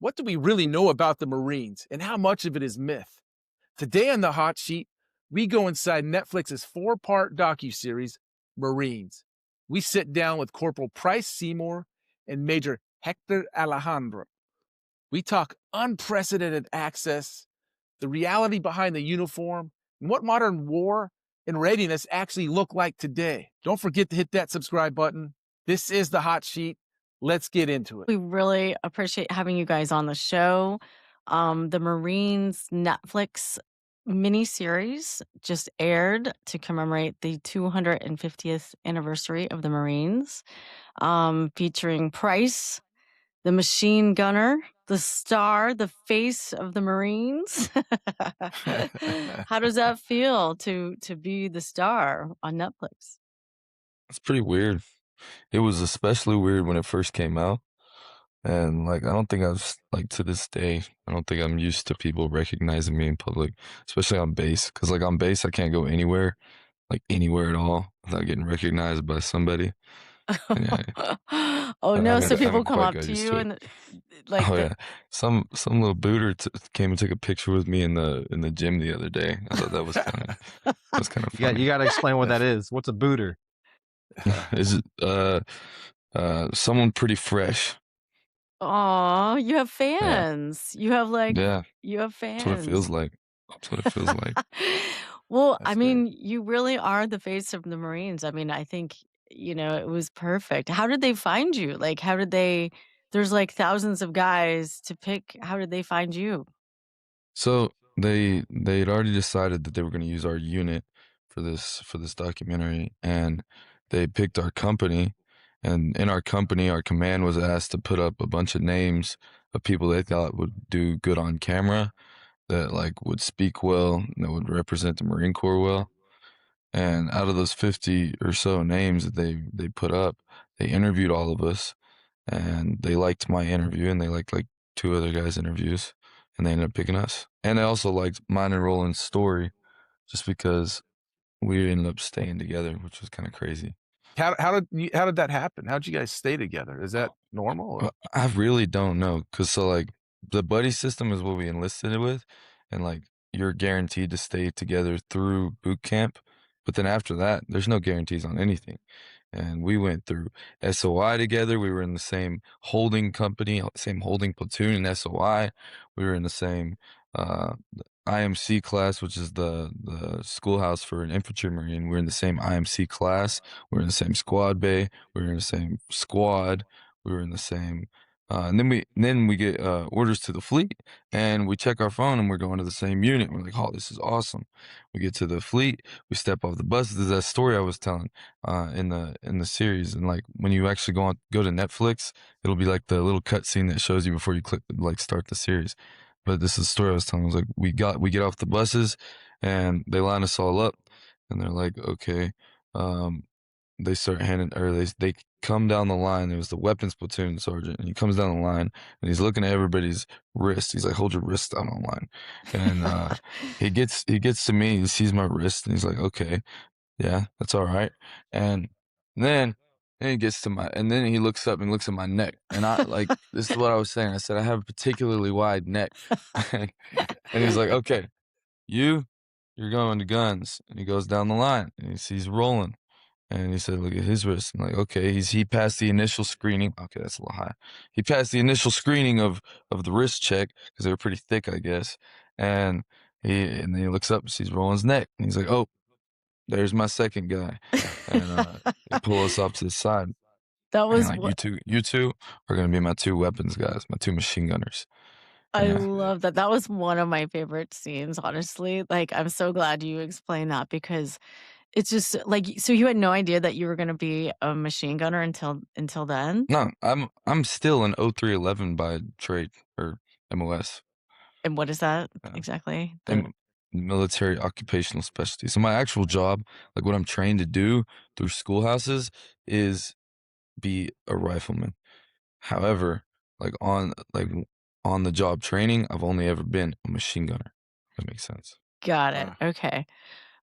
What do we really know about the Marines and how much of it is myth? Today on the Hot Sheet, we go inside Netflix's four-part docuseries, Marines. We sit down with Corporal Pryce Seymour and Major Hector Alejandro. We talk unprecedented access, the reality behind the uniform, and what modern war and readiness actually look like today. Don't forget to hit that subscribe button. This is the Hot Sheet. Let's get into it. We really appreciate having you guys on the show. The Marines Netflix miniseries just aired to commemorate the 250th anniversary of the Marines, featuring Price, the machine gunner, the star, the face of the Marines. How does that feel to be the star on Netflix? It's pretty weird. It was especially weird when it first came out. And like, I don't think like, to this day, I don't think I'm used to people recognizing me in public, especially on base. Cause like on base, I can't go anywhere, like anywhere at all without getting recognized by somebody. And yeah, Oh I no, haven't, so I people haven't come quite up got to used you to it. and like Oh the yeah. Some little booter came and took a picture with me in the gym the other day. I thought that was kind of You funny. got to explain what that is. What's a booter? Is it someone pretty fresh? Aw, you have Yeah. fans. You have Yeah. you have That's what it feels fans. like. That's what it feels like. Well, I That's great. mean, you really are the face of the Marines. I mean, I think, it was perfect. How did they find you? Like, how did they there's like thousands of guys to pick. How did they find you? So they'd already decided that they were going to use our unit for this documentary, and they picked our company. And in our company, our command was asked to put up a bunch of names of people they thought would do good on camera, that like would speak well, that would represent the Marine Corps well. And out of those 50 or so names that they put up, they interviewed all of us, and they liked my interview, and they liked like two other guys' interviews, and they ended up picking us. And they also liked mine and Roland's story, just because we ended up staying together, which was kind of crazy. How did that happen? How'd you guys stay together? Is that normal or? I really don't know, cause so like the buddy system is what we enlisted it with, and like you're guaranteed to stay together through boot camp, but then after that, there's no guarantees on anything. And we went through SOI together. We were in the same holding company, same holding platoon in SOI. We were in the same uh, IMC class, which is the schoolhouse for an infantry marine. We were in the same IMC class. We were in the same squad bay. We were in the same squad. We were in the same. And then we get orders to the fleet, and we check our phone, and we're going to the same unit. We're like, oh, this is awesome. We get to the fleet. We step off the bus. There's that story I was telling in the series, and like when you actually go to Netflix, it'll be like the little cut scene that shows you before you click like start the series. But this is the story I was telling. It was like we get off the buses, and they line us all up, and they're like, okay, um, they start handing, or they come down the line. There was the weapons platoon sergeant, and he comes down the line, and he's looking at everybody's wrist. He's like, hold your wrist down on line, and he gets to me. He sees my wrist, and he's like, okay, yeah, that's all right. And then then he gets to and then he looks up and looks at my neck. And I like, this is what I was saying. I said, I have a particularly wide neck. And he's like, okay, you, you're going to guns. And he goes down the line, and he sees rolling. And he said, look at his wrist. I'm like, okay, he passed the initial screening. Okay, that's a little high. He passed the initial screening of the wrist check, because they were pretty thick, I guess. And and then he looks up and sees Roland's neck. And he's like, oh, there's my second guy. And they pull us off to the side. That And was like, what you two are gonna be my two weapons guys, my two machine gunners. I Yeah. That's great. love that. That was one of my favorite scenes, honestly. Like, I'm so glad you explained that because it's just like so you had no idea that you were gonna be a machine gunner until then? No, I'm still an 0311 by trade, or MOS. And what is that Yeah. exactly? And military occupational specialty. So my actual job, like what I'm trained to do through schoolhouses, is be a rifleman. However, like on the job training, I've only ever been a machine gunner. If that makes sense. Got it. Wow. Okay.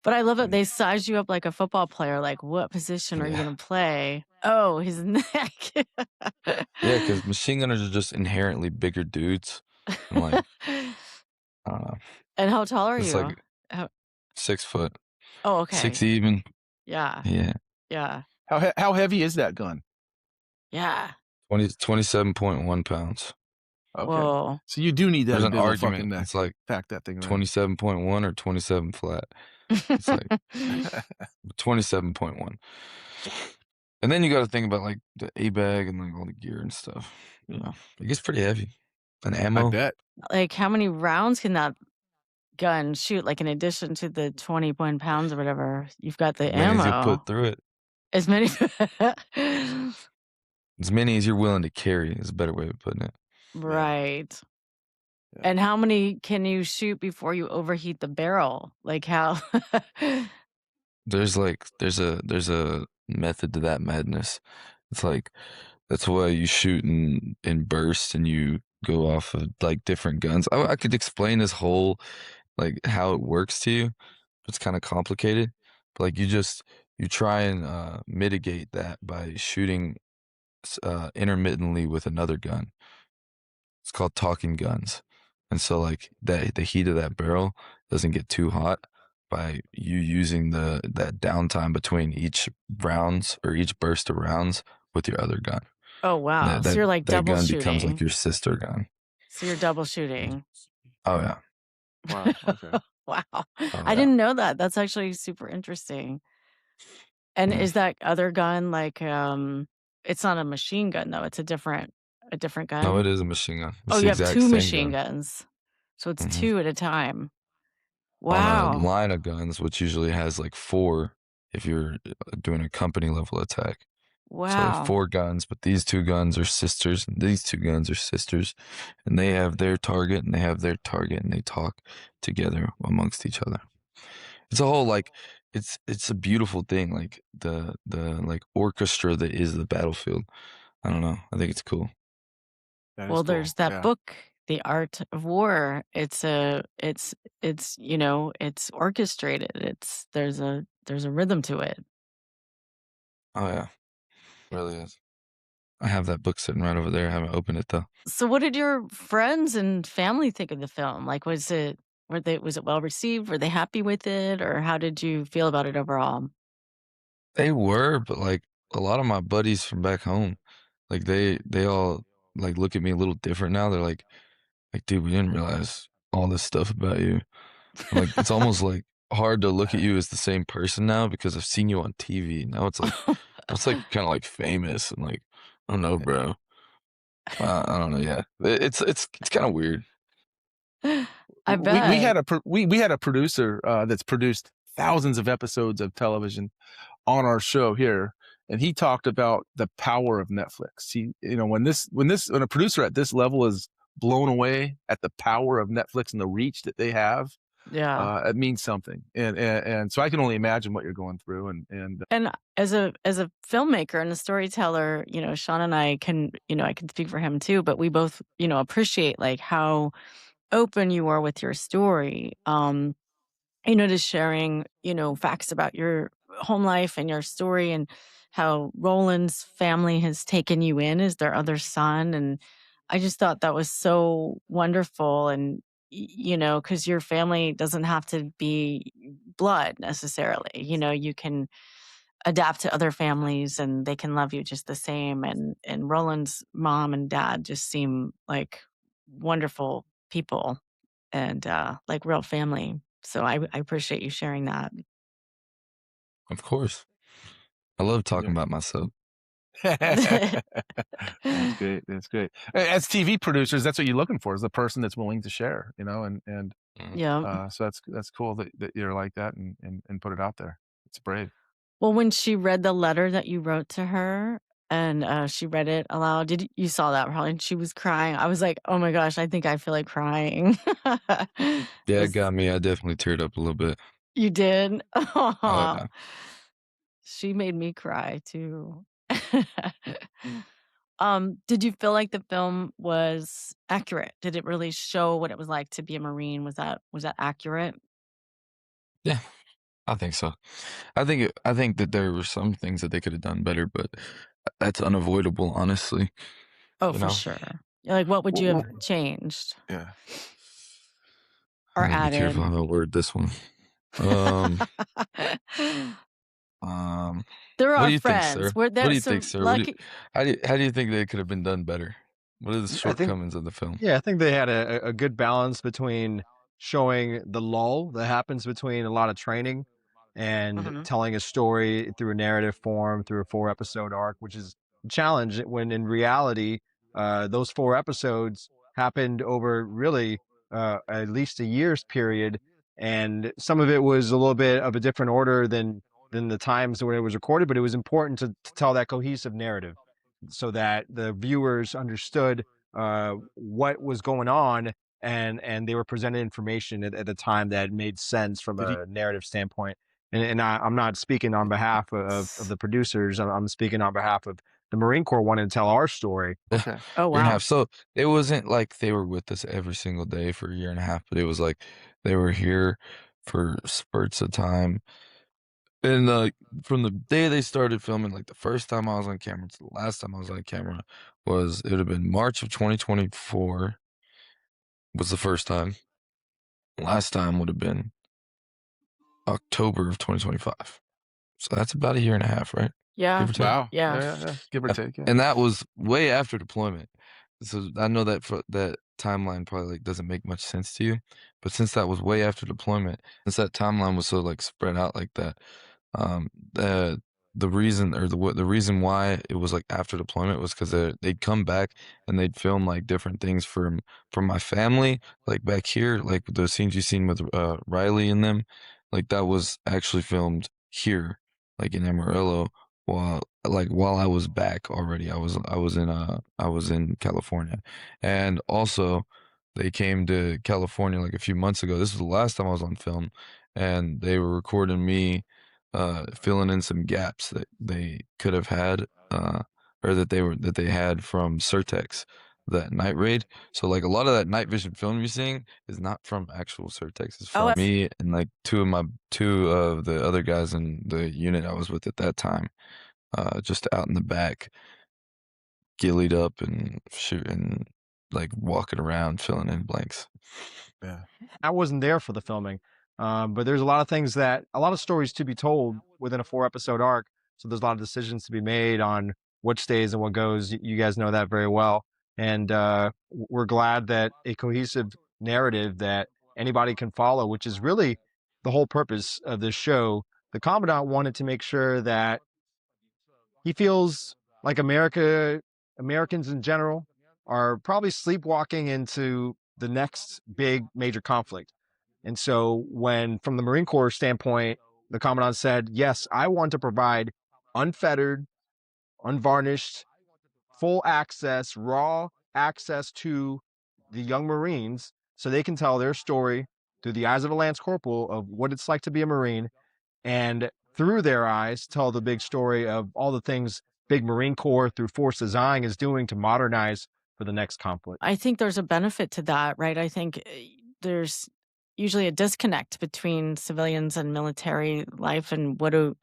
But I love that And they size you up like a football player. Like, what position are you Yeah. going to play? Oh, his neck. Yeah, because machine gunners are just inherently bigger dudes. And like, I don't know. And how tall are It's you? like How, 6 foot, oh, 6 okay. even. Yeah. Yeah. Yeah. how heavy is that gun? Yeah. 27.1 pounds. Okay. Whoa. So you do need There's that an big of a fucking argument. neck It's to like pack that thing around. 27.1 or 27 flat. It's like 27.1. And then you got to think about like the A-bag and like all the gear and stuff. You know, it gets pretty heavy. And I ammo. bet. Like, how many rounds can that gun shoot? Like, in addition to the 21 pounds or whatever, you've got the As many as you ammo. put through it. As many. As many as you're willing to carry is a better way of putting it. Right. Yeah. And how many can you shoot before you overheat the barrel? Like, how? There's a method to that madness. It's like that's why you shoot in bursts and you go off of like different guns. I could explain this whole like how it works to you. It's kind of complicated, but like you try and mitigate that by shooting intermittently with another gun. It's called talking guns. And so like the heat of that barrel doesn't get too hot by you using that downtime between each rounds or each burst of rounds with your other gun. Oh, wow. That So that, you're like that double gun becomes like shooting. your sister gun. So you're double shooting. Oh yeah. Wow. Okay. Wow. Oh I yeah. didn't know that. That's actually super interesting. And Mm. is that other gun like it's not a machine gun though. It's a different gun? No, it is a machine gun. It's Oh, the you have exact 2 same machine gun. guns. So it's Mhm. 2 at a time. On a Wow. line of guns, which usually has like 4 if you're doing a company level attack. So like Wow. 4 guns, but these 2 guns are sisters, and these 2 guns are sisters, and they have their target, and they have their target, and they talk together amongst each other. It's a whole like, it's a beautiful thing, like the like orchestra that is the battlefield. I don't know. I think it's cool. That is Well, cool. there's that Yeah. book, The Art of War. It's it's orchestrated. There's a rhythm to it. Oh yeah, it really is. I have that book sitting right over there. I haven't opened it though. So what did your friends and family think of the film? Like, was it well received? Were they happy with it, or how did you feel about it overall? They were, but like a lot of my buddies from back home, like they all like look at me a little different now. They're like, dude, we didn't realize all this stuff about you. And like it's almost like hard to look at you as the same person now because I've seen you on TV. Now it's like kind of like famous and like I don't know, bro. I don't know. Yeah, it's kind of weird. I bet. We had a producer that's produced thousands of episodes of television on our show here, and he talked about the power of Netflix. When a producer at this level is blown away at the power of Netflix and the reach that they have, Yeah. it means something. And so I can only imagine what you're going through. And And as a filmmaker and a storyteller, Sean and I can, I can speak for him too, but we both, appreciate like how open you are with your story. Just sharing, facts about your home life and your story and how Roland's family has taken you in as their other son. And I just thought that was so wonderful. And, because your family doesn't have to be blood necessarily. You can adapt to other families and they can love you just the same. And Roland's mom and dad just seem like wonderful people and like real family. So I appreciate you sharing that. Of course, I love talking yeah. about myself. That's great. That's great. As TV producers, that's what you're looking for, is the person that's willing to share, and Mm. Yeah. so that's cool that you're like that and put it out there. It's brave. Well, when she read the letter that you wrote to her and she read it aloud, you saw that probably? And she was crying. I was like, oh my gosh, I think I feel like crying. Yeah, it Was- got me. I definitely teared up a little bit. you did? Oh yeah. She made me cry too. Did you feel like the film was accurate? Did it really show what it was like to be a Marine? Was that accurate? Yeah. I think so. I think that there were some things that they could have done better, but that's unavoidable, honestly. Oh, You for know? sure. Like, what would you have changed Yeah. or I gotta be careful added? how I word this one. Um, They're what our do you think, friends. sir? We're What there. do you think, So sir? lucky. How do you think they could have been done better? What are the I think, shortcomings of the film? yeah, I think they had a good balance between showing the lull that happens between a lot of training and Mhm. telling a story through a narrative form, through a 4 episode arc, which is a challenge when in reality, those 4 episodes happened over really at least a year's period. And some of it was a little bit of a different order than the times when it was recorded, but it was important to tell that cohesive narrative so that the viewers understood what was going on, and they were presented information at a time that made sense from Did he? a narrative standpoint. And I'm not speaking on behalf of the producers. I'm speaking on behalf of the Marine Corps wanting to tell our story. Okay. Oh, Year and a wow. half. So it wasn't like they were with us every single day for a year and a half, but it was like they were here for spurts of time. And from the day they started filming, like the first time I was on camera to the last time I was on camera it would have been March of 2024 was the first time. Last time would have been October of 2025. So that's about a year and a half, right? Yeah. Give or take. Wow. Yeah. Yeah. Give or take. Yeah. And that was way after deployment. So I know that that timeline probably like doesn't make much sense to you, but since that was way after deployment, since that timeline was so like spread out like that, um, the the reason or the reason why it was like after deployment was because they'd come back and they'd film like different things from my family, like back here, like the scenes you seen with Riley and them, like that was actually filmed here, like in Amarillo, while I was back already. I was in California. And also they came to California like a few months ago. This was the last time I was on film, and they were recording me filling in some gaps that they could have had or that they had from Certex, that night raid. So like a lot of that night vision film you're seeing is not from actual Certex. It's Oh, from me and like two of the other guys in the unit I was with at that time, just out in the back, gillied up and shooting, like walking around, filling in blanks. Yeah. I wasn't there for the filming, but there's a lot of things a lot of stories to be told within a 4 episode arc. So there's a lot of decisions to be made on what stays and what goes. You guys know that very well, and we're glad that a cohesive narrative that anybody can follow, which is really the whole purpose of this show. The Commandant wanted to make sure that he feels like Americans in general are probably sleepwalking into the next big major conflict. And so when from the Marine Corps standpoint, the Commandant said, yes, I want to provide unfettered, unvarnished, full access, raw access to the young Marines so they can tell their story through the eyes of a Lance Corporal of what it's like to be a Marine, and through their eyes tell the big story of all the things big Marine Corps through force design is doing to modernize for the next conflict. I think there's a benefit to that, right? I think there's usually a disconnect between civilians and military life, and what are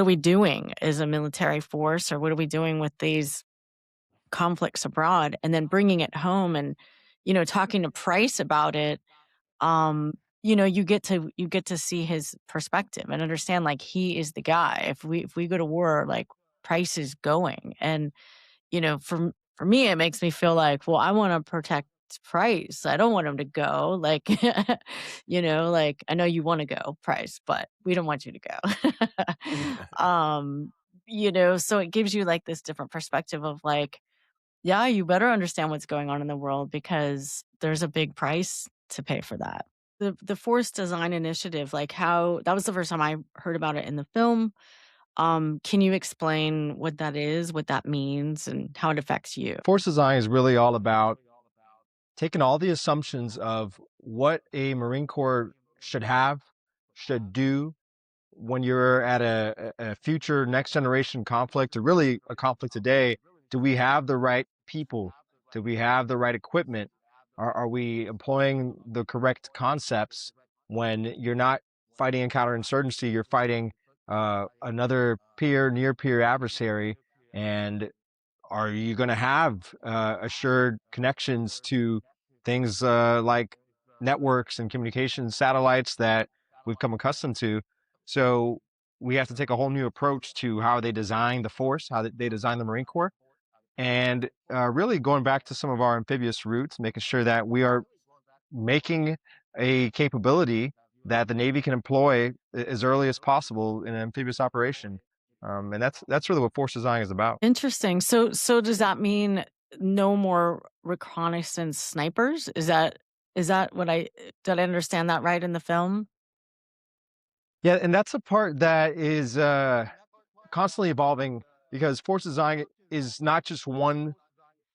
we doing as a military force, or what are we doing with these conflicts abroad, and then bringing it home and talking to Pryce about it. um you get to see his perspective and understand, like, he is the guy. If we go to war, like, Pryce is going. And for me, it makes me feel like, well, I want to protect Pryce. I don't want him to go. Like, like, I know you want to go, Pryce, but we don't want you to go. So it gives you like this different perspective of like, yeah, you better understand what's going on in the world because there's a big price to pay for that. The Force Design Initiative, like, how that was the first time I heard about it in the film. Can you explain what that is, what that means, and how it affects you? Force design is really all about taking all the assumptions of what a Marine Corps should have, should do when you're at a future next generation conflict, or really a conflict today. Do we have the right people? Do we have the right equipment? Are we employing the correct concepts when you're not fighting in counterinsurgency, you're fighting another near peer adversary, and are you going to have assured connections to things like networks and communications satellites that we've come accustomed to? So we have to take a whole new approach to how they design the force, how they design the Marine Corps, and really going back to some of our amphibious roots, making sure that we are making a capability that the Navy can employ as early as possible in an amphibious operation. And that's really what force design is about. Interesting. So does that mean no more reconnaissance snipers? Is that what did I understand that right in the film? Yeah, and that's a part that is constantly evolving, because force design is not just one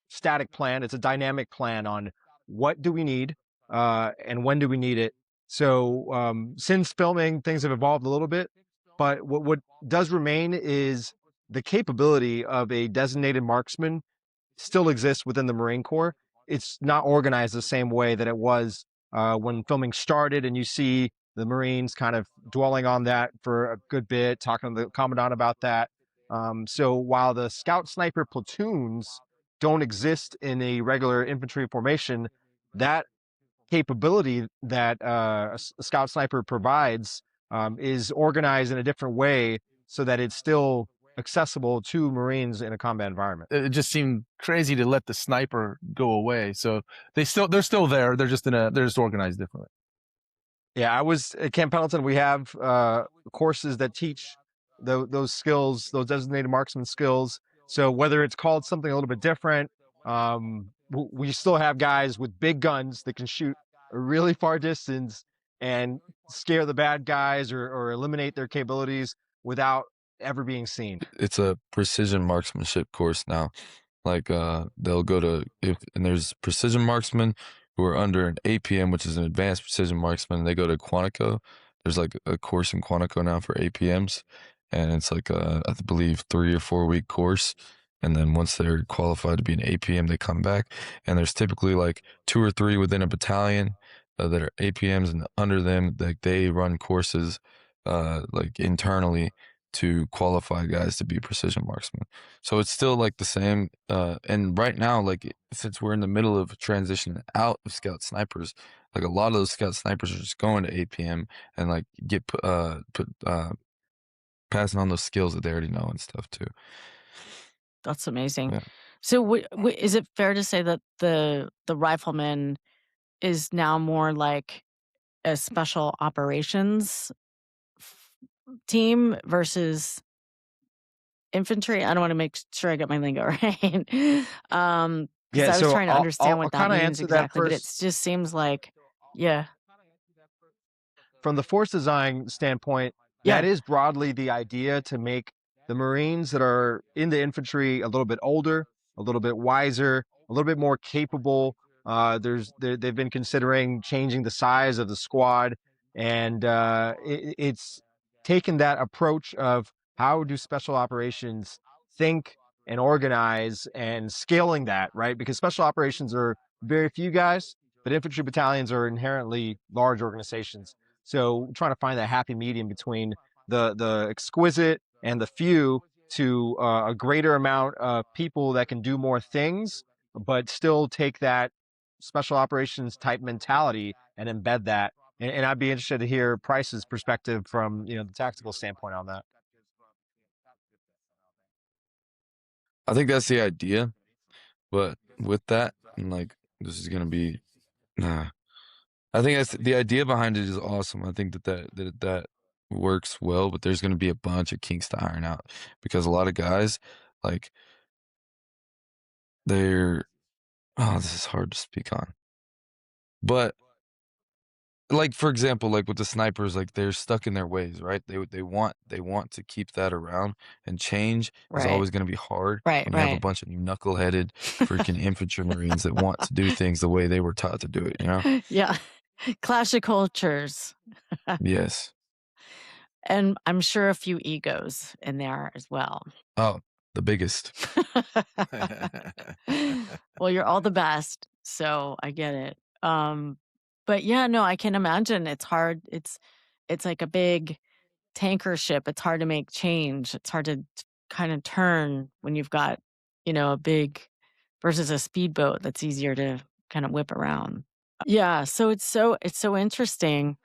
static plan. It's a dynamic plan on what do we need and when do we need it. So since filming, things have evolved a little bit, but what does remain is the capability of a designated marksman still exists within the Marine Corps. It's not organized the same way that it was when filming started, and you see the Marines kind of dwelling on that for a good bit, talking to the Commandant about that. So while the scout sniper platoons don't exist in a regular infantry formation, that capability that a scout sniper provides is organized in a different way so that it's still accessible to Marines in a combat environment. It just seemed crazy to let the sniper go away. So they're still there. They're just organized differently. Yeah, I was at Camp Pendleton. We have courses that teach those skills, those designated marksman skills. So whether it's called something a little bit different, we still have guys with big guns that can shoot a really far distance and scare the bad guys or eliminate their capabilities without ever being seen. It's a precision marksmanship course now. Like they'll go to and there's precision marksmen who are under an APM, which is an advanced precision marksman. They go to Quantico. There's like a course in Quantico now for APMs, and it's like I believe 3 or 4 week course. And then once they're qualified to be an APM, they come back. And there's typically like 2 or 3 within a battalion that are APMs, and under them, like they run courses like internally to qualify guys to be precision marksmen. So it's still like the same. And right now, like since we're in the middle of transitioning out of scout snipers, like a lot of those scout snipers are just going to APM and like get passing on those skills that they already know and stuff too. That's amazing. Yeah. So is it fair to say that the rifleman is now more like a special operations team versus infantry? I don't want to make sure I get my lingo right. Yeah, I was so trying to understand what that kinda means answer that exactly, but it first. just seems like, yeah, From the force design standpoint, yeah, that is broadly the idea, to make the Marines that are in the infantry a little bit older, a little bit wiser, a little bit more capable. They've been considering changing the size of the squad, and it's taken that approach of how do special operations think and organize, and scaling that, right? Because special operations are very few guys, but infantry battalions are inherently large organizations. So trying to find that happy medium between the exquisite and the few, to a greater amount of people that can do more things, but still take that special operations type mentality and embed that. And I'd be interested to hear Pryce's perspective from the tactical standpoint on that. I think that's the idea, but with that, and like this is gonna be, nah. I think that's the idea behind it is awesome. I think that works well, but there's gonna be a bunch of kinks to iron out because a lot of guys, like they're, oh, this is hard to speak on, but like for example, like with the snipers, like they're stuck in their ways, right? They want to keep that around, and change is right, always going to be hard right, when you have a right. bunch of knuckleheaded freaking infantry marines that want to do things the way they were taught to do it. You know? Yeah, clash of cultures, Yes. and I'm sure a few egos in there as well. Oh, the biggest. Well, you're all the best, so I get it. But yeah, no, I can imagine it's hard. It's it's like a big tanker ship. It's hard to make change. It's hard to kind of turn when you've got, a big versus a speedboat that's easier to kind of whip around. Yeah, so it's so interesting.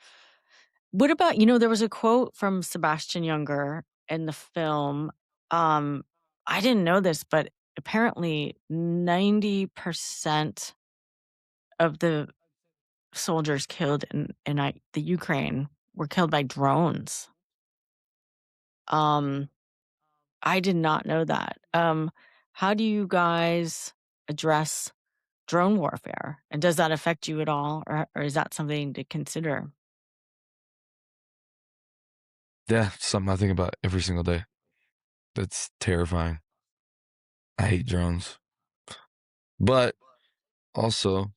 What about, there was a quote from Sebastian Junger in the film. I didn't know this, but apparently 90% of the soldiers killed in the Ukraine were killed by drones. I did not know that. How do you guys address drone warfare? And does that affect you at all? Or is that something to consider? Yeah, something I think about every single day. That's terrifying. I hate drones. But also,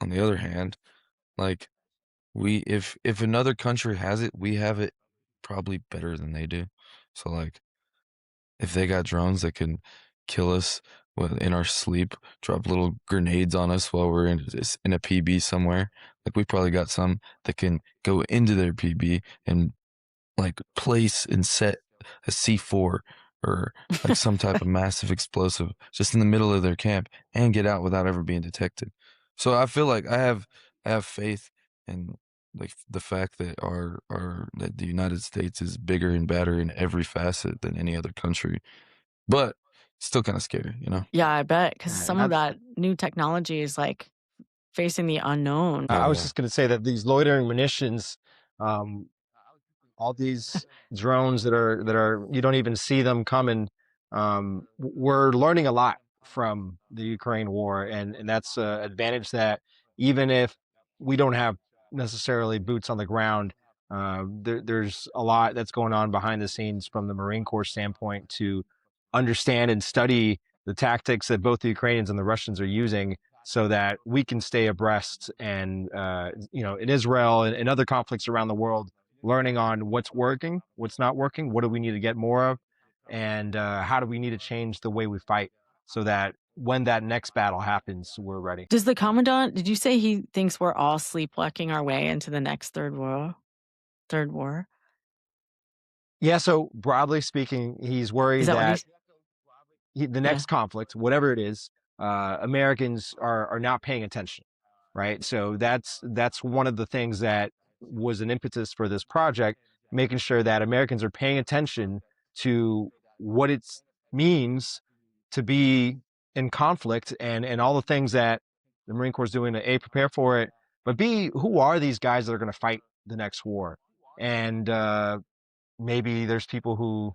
on the other hand, like if another country has it, we have it probably better than they do. So like if they got drones that can kill us in our sleep, drop little grenades on us while we're in a PB somewhere, like we probably got some that can go into their PB and like place and set a C4 or like some type of massive explosive just in the middle of their camp and get out without ever being detected. So I feel like I have faith in like the fact that that the United States is bigger and badder in every facet than any other country. But still kind of scary, Yeah, I bet, because Yeah, some of that new technology is like facing the unknown. Oh, I was yeah. just going to say that these loitering munitions, um, all these drones that are you don't even see them coming. We're learning a lot from the Ukraine war, and that's an advantage that even if we don't have necessarily boots on the ground, there's a lot that's going on behind the scenes from the Marine Corps standpoint to understand and study the tactics that both the Ukrainians and the Russians are using so that we can stay abreast and in Israel and other conflicts around the world, learning on what's working, what's not working, what do we need to get more of, and how do we need to change the way we fight so that when that next battle happens, we're ready. Does the Commandant, did you say he thinks we're all sleepwalking our way into the next third war? Yeah, so broadly speaking, he's Is worried that what that he's the next conflict, whatever it is, Americans are not paying attention, right? So that's one of the things that was an impetus for this project, making sure that Americans are paying attention to what it means to be in conflict and all the things that the Marine Corps is doing to A, prepare for it, but B, who are these guys that are going to fight the next war? And maybe there's people who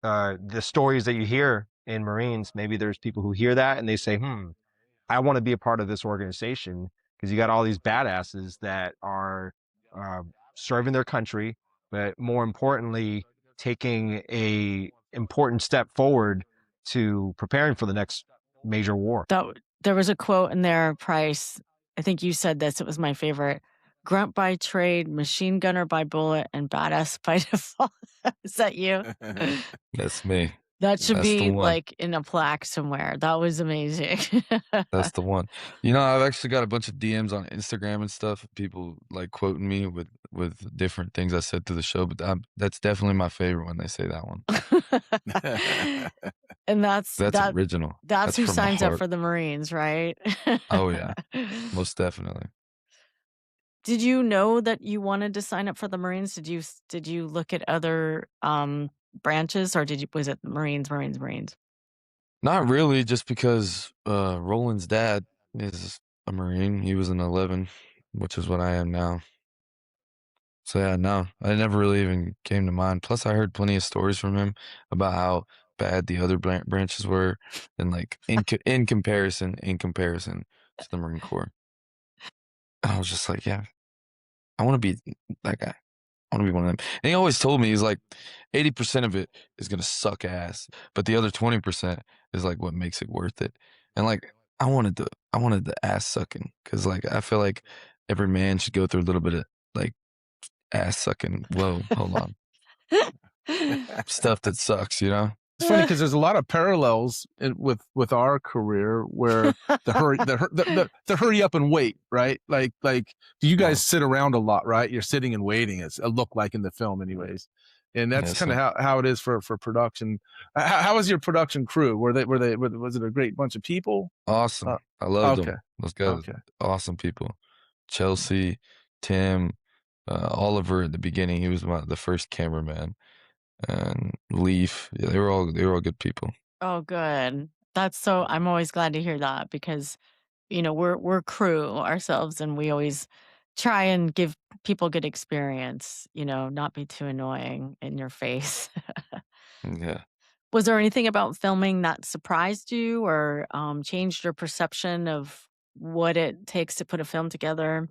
the stories that you hear in Marines, maybe there's people who hear that and they say, I want to be a part of this organization because you got all these badasses that are serving their country, but more importantly, taking a important step forward to preparing for the next major war. There was a quote in there, Pryce. I think you said this. It was my favorite. Grunt by trade, machine gunner by bullet, and badass by default. Is that you? That's me. That should That's the be one. like in a plaque somewhere. That was amazing. That's the one. I've actually got a bunch of DMs on Instagram and stuff. People like quoting me with different things I said through the show, but that's definitely my favorite when they say that one. And that's original. That's who from the signs up heart. for the Marines, right? Oh yeah, most definitely. Did you know that you wanted to sign up for the Marines? Did you look at other branches, or was it Marines? Not really, just because Roland's dad is a Marine. He was an 11, which is what I am now. So yeah, no, I never really even came to mind. Plus, I heard plenty of stories from him about how bad the other branches were, and like in comparison to the Marine Corps. And I was just like, yeah, I want to be that guy. I want to be one of them. And he always told me, he's like, 80% of it is gonna suck ass, but the other 20% is like what makes it worth it. And like, I wanted the ass sucking because like I feel like every man should go through a little bit of like ass sucking. Whoa, hold on. Stuff that sucks, It's funny because there's a lot of parallels with our career where the hurry up and wait, right? Like do you guys sit around a lot, right? You're sitting and waiting. It's a look like in the film, anyways, and that's kind of how it is for production. How was your production crew? Was it a great bunch of people? Awesome. I loved okay. them. Those guys, awesome people. Chelsea, Tim, Oliver at the beginning. He was the first cameraman. And Leaf, yeah, they were all good people. Oh, good. I'm always glad to hear that because, we're crew ourselves and we always try and give people good experience, not be too annoying in your face. Yeah. Was there anything about filming that surprised you or changed your perception of what it takes to put a film together?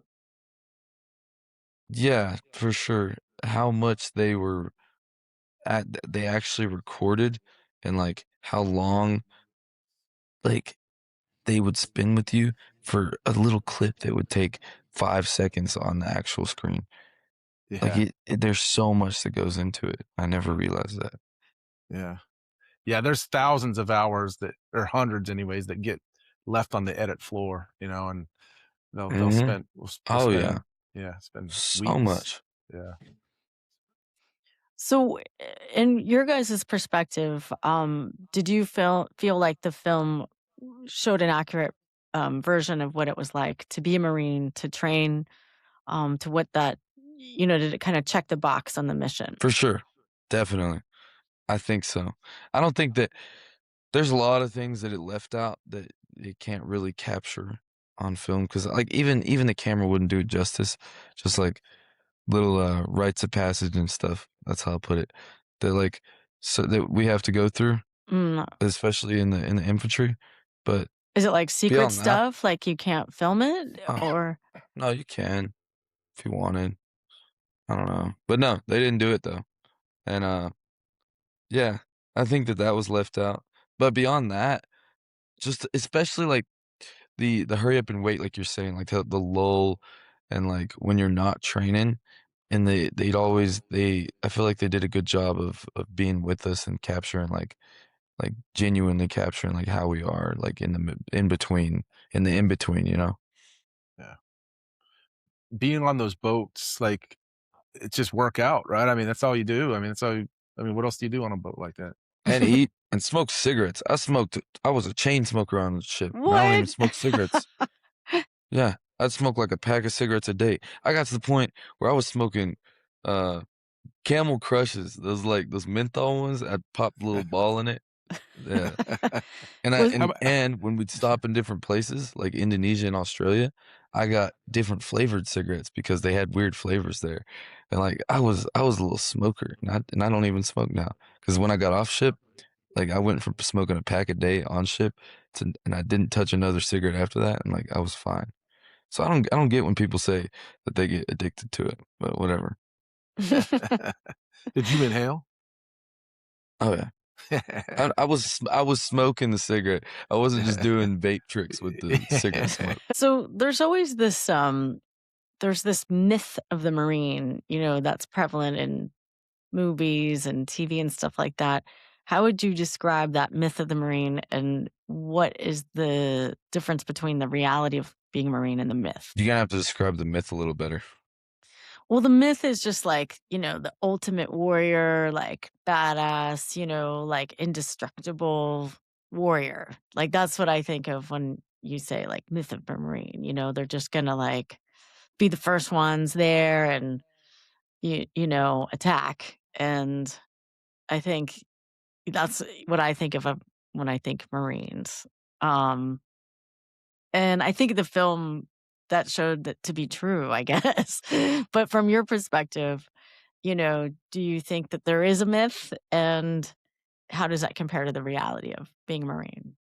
Yeah, for sure. How much they actually recorded and like how long like they would spend with you for a little clip that would take 5 seconds on the actual screen. Yeah. Like there's so much that goes into it. I never realized that. Yeah, there's thousands of hours or hundreds anyways that get left on the edit floor, and they'll spend spend so weeks. much. Yeah. So, in your guys' perspective, did you feel like the film showed an accurate version of what it was like to be a Marine, to train, to what that, did it kind of check the box on the mission? For sure. Definitely. I think so. I don't think that there's a lot of things that it left out that it can't really capture on film because like even the camera wouldn't do it justice. Just like little rites of passage and stuff. That's how I'll put it. That we have to go through, especially in the infantry. But is it like secret stuff? That, like you can't film it, or no, you can if you wanted. I don't know, but no, they didn't do it though. And yeah, I think that was left out. But beyond that, just especially like the hurry up and wait, like you're saying, like the lull, and like when you're not training, and I feel like they did a good job of being with us and capturing like genuinely capturing like how we are like in the in between, Yeah. Being on those boats, like it just work out, right? I mean, that's all you do. I mean, what else do you do on a boat like that? And eat and smoke cigarettes. I was a chain smoker on the ship. What? I don't even smoke cigarettes. Yeah, I'd smoke like a pack of cigarettes a day. I got to the point where I was smoking Camel Crushes, those menthol ones. I'd pop a little ball in it. Yeah. And when we'd stop in different places like Indonesia and Australia, I got different flavored cigarettes because they had weird flavors there. And like I was a little smoker, and I don't even smoke now because when I got off ship, like I went from smoking a pack a day on ship and I didn't touch another cigarette after that, and like I was fine. So I don't get when people say that they get addicted to it, but whatever. Did you inhale? Oh yeah. I was smoking the cigarette. I wasn't just doing vape tricks with the cigarette smoke. So there's always this there's this myth of the Marine, that's prevalent in movies and TV and stuff like that. How would you describe that myth of the Marine, and what is the difference between the reality of being a Marine and the myth? You're gonna have to describe the myth a little better. Well, the myth is just like, the ultimate warrior, like badass, like indestructible warrior. Like that's what I think of when you say like myth of the Marine. They're just gonna like be the first ones there and attack. And I think that's what I think of when I think Marines. And I think the film that showed that to be true, I guess. But from your perspective, do you think that there is a myth, and how does that compare to the reality of being a Marine?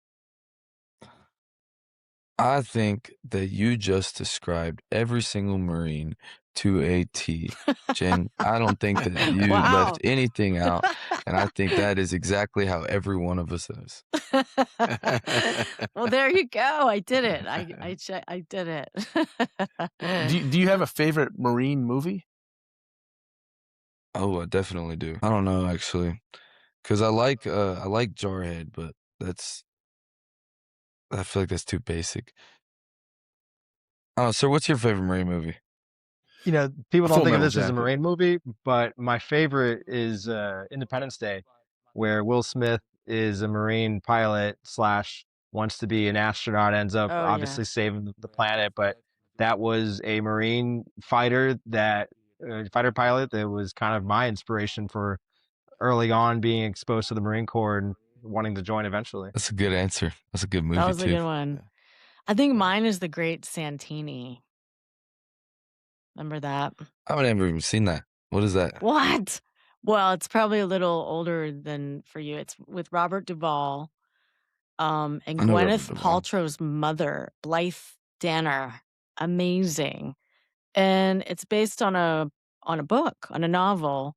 I think that you just described every single Marine to a T, Jen. I don't think that you left anything out, and I think that is exactly how every one of us is. Well, there you go. I did it. I did it. Do you have a favorite Marine movie? Oh, I definitely do. I don't know, actually. Because I like Jarhead, but I feel like that's too basic. I don't know, sir, what's your favorite Marine movie? You know, people don't Full think of Metal this as a Jacket. Marine movie, but my favorite is Independence Day, where Will Smith is a Marine pilot slash wants to be an astronaut, ends up Oh yeah. obviously saving the planet, but that was a Marine fighter that fighter pilot that was kind of my inspiration for early on being exposed to the Marine Corps and wanting to join eventually. That's a good answer. That's a good That movie was a too. good one. Yeah. I think Yeah. mine is The Great Santini. Remember that? I haven't ever even seen that. What is that? What? Well, it's probably a little older than for you. It's with Robert Duvall, and I know Robert Gwyneth Duvall. Paltrow's mother, Blythe Danner. Amazing. And it's based on a book, on a novel.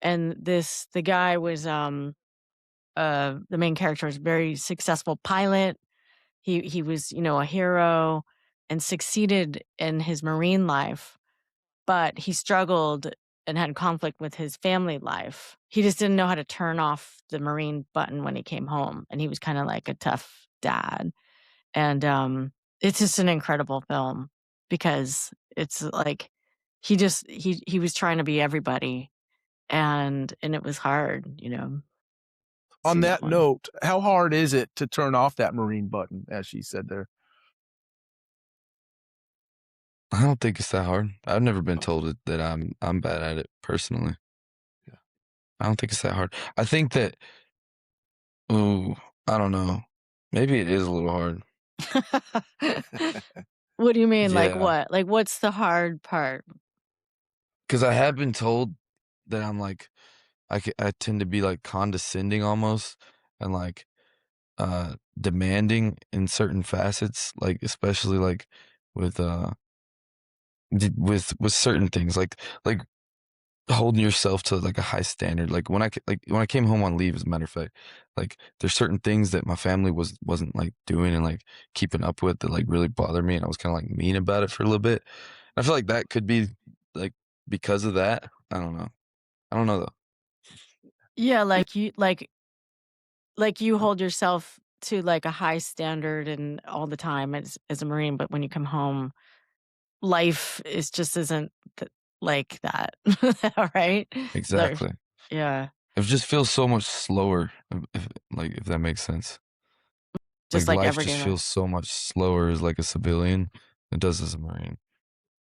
And the guy was the main character is a very successful pilot. He was, a hero and succeeded in his Marine life, but he struggled and had conflict with his family life. He just didn't know how to turn off the Marine button when he came home, and he was kind of like a tough dad. And it's just an incredible film because it's like he was trying to be everybody, and it was hard. On See that that one. note, how hard is it to turn off that Marine button, as she said there? I don't think it's that hard. I've never been told that I'm bad at it personally. Yeah. I don't think it's that hard. I think that I don't know. Maybe it is a little hard. What do you mean? Like Yeah. what? Like what's the hard part? Because I have been told that I'm like I tend to be like condescending almost and like demanding in certain facets, like especially like with with certain things like holding yourself to like a high standard. Like when I came home on leave, as a matter of fact, like there's certain things that my family wasn't like doing and like keeping up with that like really bothered me, and I was kind of like mean about it for a little bit. I feel like that could be like because of that. I don't know. I don't know though. Yeah, like you hold yourself to like a high standard and all the time as a Marine, but when you come home, life is just isn't like that. Right? Like, Exactly. yeah, It just feels so much slower, if that makes sense. just Like like life everyday just life. feels so much slower as like a civilian than it does as a Marine.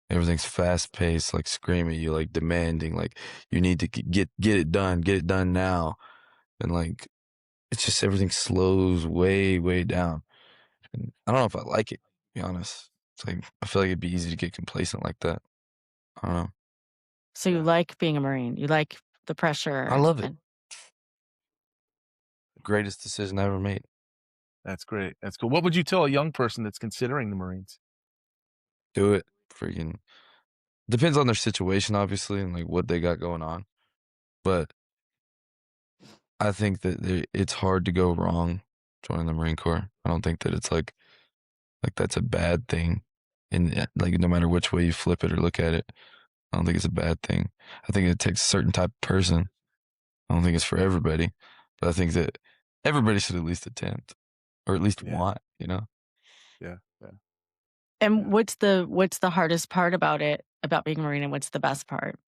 Everything's fast paced, like screaming at you, like demanding, like you need to get it done now, and like it's just everything slows way down. And I don't know if I like it, to be honest. It's like I feel like it'd be easy to get complacent like that. I don't know. So you Yeah. like being a Marine. You like the I pressure love it. and Greatest decision I ever made. That's great. That's cool. What would you tell a young person that's considering the Marines? Do it. Freaking depends on their situation, obviously, and like what they got going on. But I think that it's hard to go wrong joining the Marine Corps. I don't think that it's like that's a bad thing, and like no matter which way you flip it or look at it, I don't think it's a bad thing. I think it takes a certain type of person. I don't think it's for everybody, but I think that everybody should at least attempt or at least Yeah. want. You know, Yeah. Yeah. and Yeah. what's the hardest part about being a Marine, and what's the best part?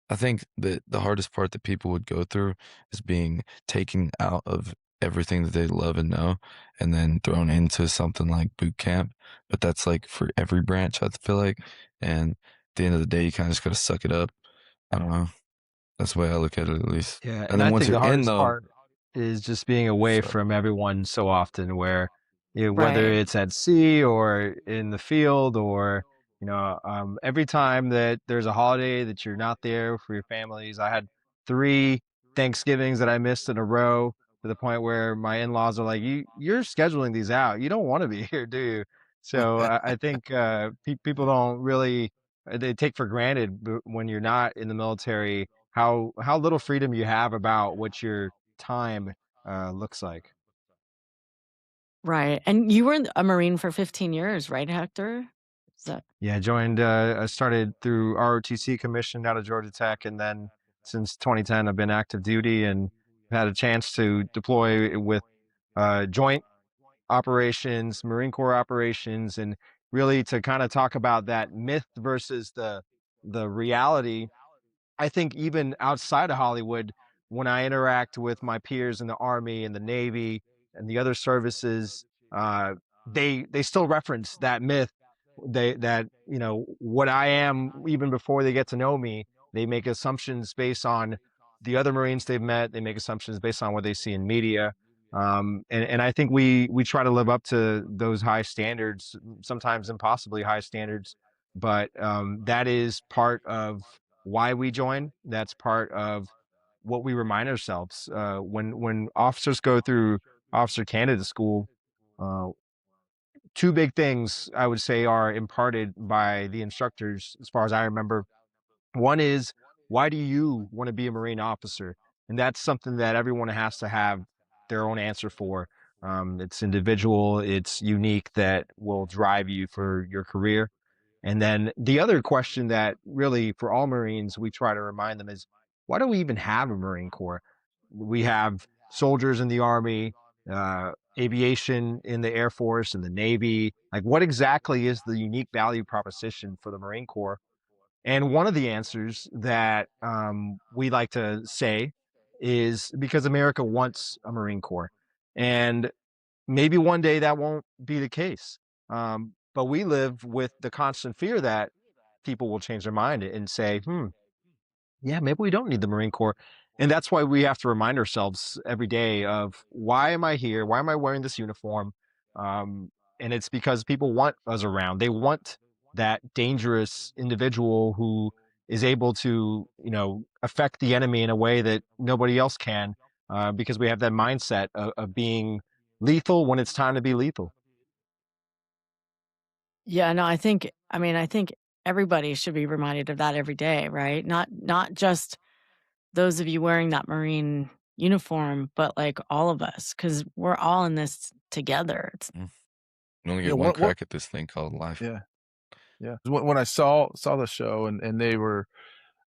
I think that the hardest part that people would go through is being taken out of everything that they love and know and then thrown into something like boot camp. But that's like for every branch, I feel like. And at the end of the day, you kind of just got to suck it up. I don't know. That's the way I look at it, at least. Yeah, And and then I once think you're the in, hardest though, part is just being away sorry. from everyone so often, where whether Right. it's at sea or in the field, or every time that there's a holiday that you're not there for your families. I had 3 Thanksgivings that I missed in a row, to the point where my in-laws are like, you're scheduling these out. You don't want to be here, do you? So I think people don't really they take for granted when you're not in the military how little freedom you have about what your time looks like. Right. And you were a Marine for 15 years, right, Hector? Is that Yeah, I started through ROTC, commissioned out of Georgia Tech, and then since 2010 I've been active duty, and had a chance to deploy with joint operations, Marine Corps operations, and really to kind of talk about that myth versus the reality. I think even outside of Hollywood, when I interact with my peers in the Army and the Navy and the other services, uh, they still reference that myth. That what I am even before they get to know me. They make assumptions based on the other Marines they've met. They make assumptions based on what they see in media. And I think we try to live up to those high standards, sometimes impossibly high standards. But that is part of why we join. That's part of what we remind ourselves when officers go through officer candidate school. Uh, Two big things I would say are imparted by the instructors, as far as I remember. One is, why do you want to be a Marine officer? And that's something that everyone has to have their own answer for. It's individual, it's unique, that will drive you for your career. And then the other question that really for all Marines, we try to remind them is, why do we even have a Marine Corps? We have soldiers in the Army, aviation in the Air Force and the Navy. Like, what exactly is the unique value proposition for the Marine Corps? And one of the answers that we like to say is because America wants a Marine Corps. And maybe one day that won't be the case. But we live with the constant fear that people will change their mind and say, yeah, maybe we don't need the Marine Corps. And that's why we have to remind ourselves every day of, why am I here? Why am I wearing this uniform? Um, and it's because people want us around. They want that dangerous individual who is able to, affect the enemy in a way that nobody else can, because we have that mindset of being lethal when it's time to be lethal. Yeah, no, I think everybody should be reminded of that every day, right? Not just those of you wearing that Marine uniform, but like all of us, because we're all in this together. It's Mm. You only Yeah, get one what crack at this thing called life. yeah, yeah. When I saw the show and they were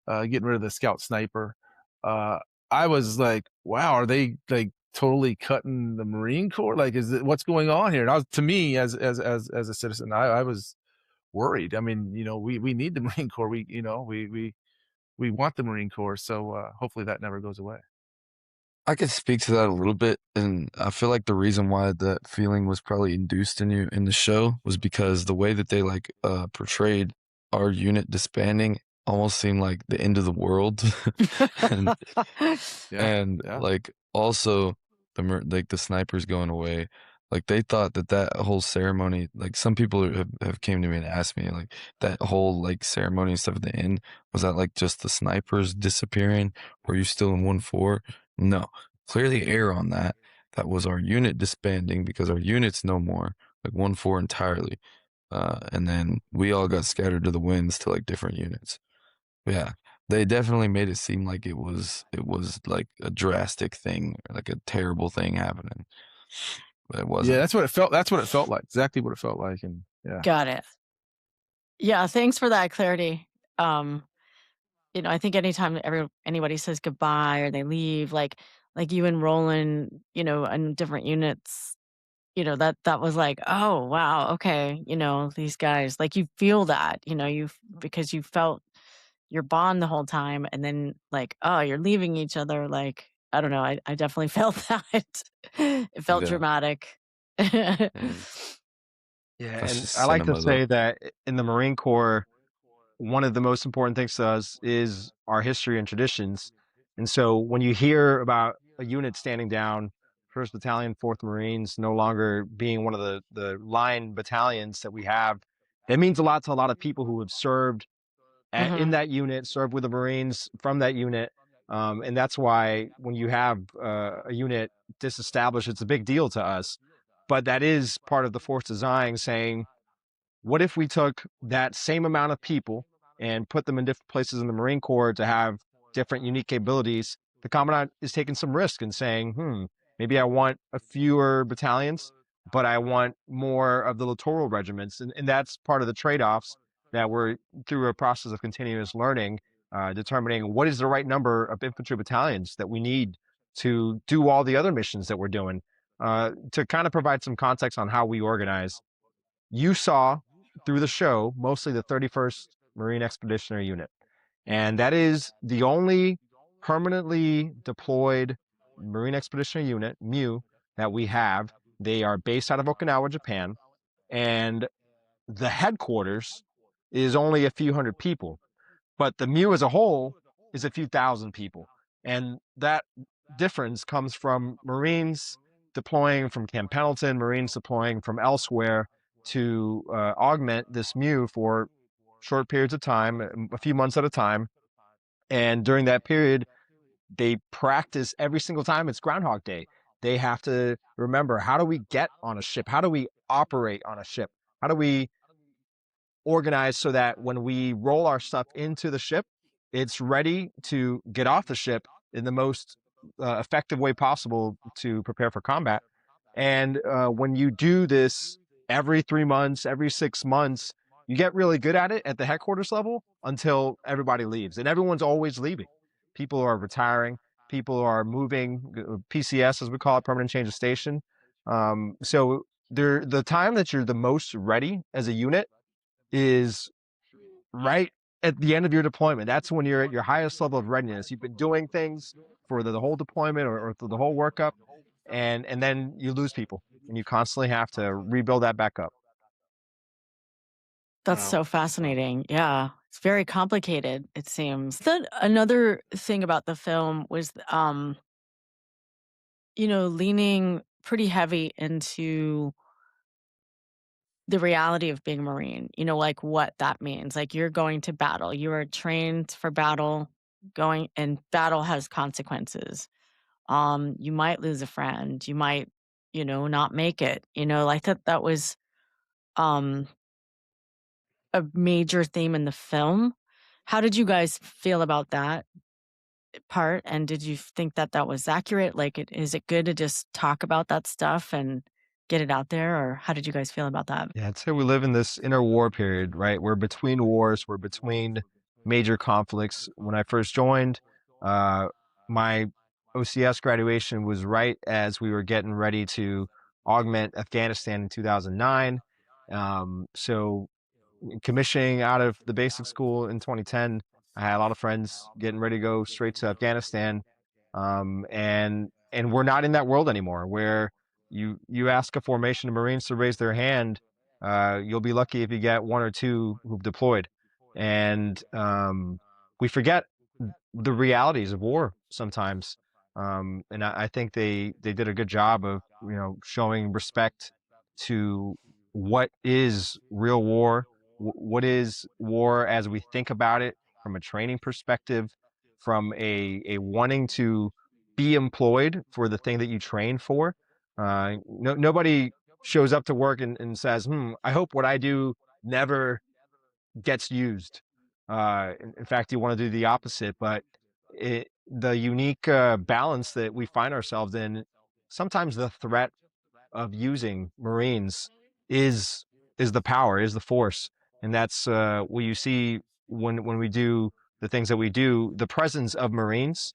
getting rid of the scout sniper, uh, I was like, wow, are they like totally cutting the Marine Corps? Like, what's going on here? And to me, as a citizen, I was worried. I mean, we need the Marine Corps. We want the Marine Corps. So hopefully that never goes away. I could speak to that a little bit, and I feel like the reason why that feeling was probably induced in you in the show was because the way that they portrayed our unit disbanding almost seemed like the end of the world. and Yeah, and yeah. like also the snipers going away, like they thought that whole ceremony, like some people have came to me and asked me like that whole like ceremony and stuff at the end, was that like just the snipers disappearing? Were you still in 1-4? No, clearly error on that. That was our unit disbanding because our unit's no more, like 1-4 entirely. And then we all got scattered to the winds to like different units. Yeah, they definitely made it seem like it was like a drastic thing, like a terrible thing happening. But it Yeah, wasn't. that's what it felt. That's what it felt like. Exactly what it felt like. And yeah, got it. Yeah, thanks for that clarity. Um, I think anytime anybody says goodbye or they leave, like you and Roland, in different units, that was like, oh wow, okay, these guys, like you feel that, because you felt your bond the whole time, and then like, oh, you're leaving each other, like, I don't know, I definitely felt that. It felt Yeah, dramatic. and Yeah, that's and just I like to cinema though. say that in the Marine Corps, one of the most important things to us is our history and traditions. And so when you hear about a unit standing down, 1st Battalion, 4th Marines, no longer being one of the line battalions that we have, that means a lot to a lot of people who have served in Hmm. that unit, served with the Marines from that unit. And that's why when you have a unit disestablished, it's a big deal to us. But that is part of the force design, saying, what if we took that same amount of people and put them in different places in the Marine Corps to have different unique capabilities? The Commandant is taking some risk and saying, maybe I want a fewer battalions, but I want more of the littoral regiments. And that's part of the trade-offs that we're through a process of continuous learning, determining what is the right number of infantry battalions that we need to do all the other missions that we're doing. To kind of provide some context on how we organize, you saw through the show mostly the 31st Marine Expeditionary Unit, and that is the only permanently deployed Marine Expeditionary Unit, MU, that we have. They are based out of Okinawa, Japan, and the headquarters is only a few hundred people, but the MU as a whole is a few thousand people. And that difference comes from Marines deploying from Camp Pendleton, Marines deploying from elsewhere to augment this MU for short periods of time, a few months at a time. And during that period, they practice every single time it's Groundhog Day. They have to remember, how do we get on a ship? How do we operate on a ship? How do we organize so that when we roll our stuff into the ship, it's ready to get off the ship in the most effective way possible to prepare for combat? And when you do this every 3 months, every 6 months, you get really good at it at the headquarters level until everybody leaves. And everyone's always leaving. People are retiring, people are moving, PCS, as we call it, permanent change of station. So the time that you're the most ready as a unit is right at the end of your deployment. That's when you're at your highest level of readiness. You've been doing things for the whole deployment or through the whole workup, and then you lose people, and you constantly have to rebuild that back up. That's so fascinating. Yeah. It's very complicated, it seems. Then another thing about the film was leaning pretty heavy into the reality of being a Marine, like what that means. Like, you're going to battle. You are trained for battle, and battle has consequences. You might lose a friend. You might, not make it. I thought that was a major theme in the film. How did you guys feel about that part? And did you think that that was accurate? Like, is it good to just talk about that stuff and get it out there? Or how did you guys feel about that? Yeah, I'd say we live in this interwar period, right? We're between wars, we're between major conflicts. When I first joined, my OCS graduation was right as we were getting ready to augment Afghanistan in 2009. So commissioning out of the basic school in 2010, I had a lot of friends getting ready to go straight to Afghanistan. And we're not in that world anymore where you ask a formation of Marines to raise their hand. You'll be lucky if you get one or two who've deployed. And we forget the realities of war sometimes. And I think they did a good job of showing respect to what is real war, what is war as we think about it from a training perspective, from a wanting to be employed for the thing that you train for. Nobody shows up to work and says, I hope what I do never gets used. In fact, you want to do the opposite, but the unique balance that we find ourselves in, sometimes the threat of using Marines is the power, is the force, and that's what you see when we do the things that we do. The presence of Marines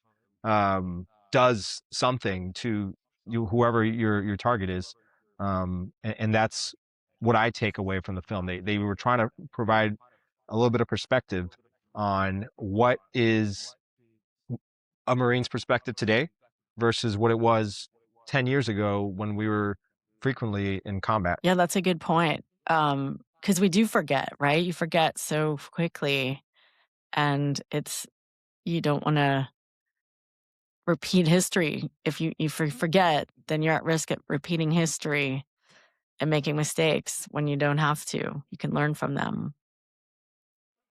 does something to you, whoever your target is, and that's what I take away from the film. They were trying to provide a little bit of perspective on what is a Marine's perspective today versus what it was 10 years ago when we were frequently in combat. Yeah, that's a good point. Because we do forget, right? You forget so quickly, and you don't want to repeat history. If you forget, then you're at risk at repeating history and making mistakes when you don't have to. You can learn from them.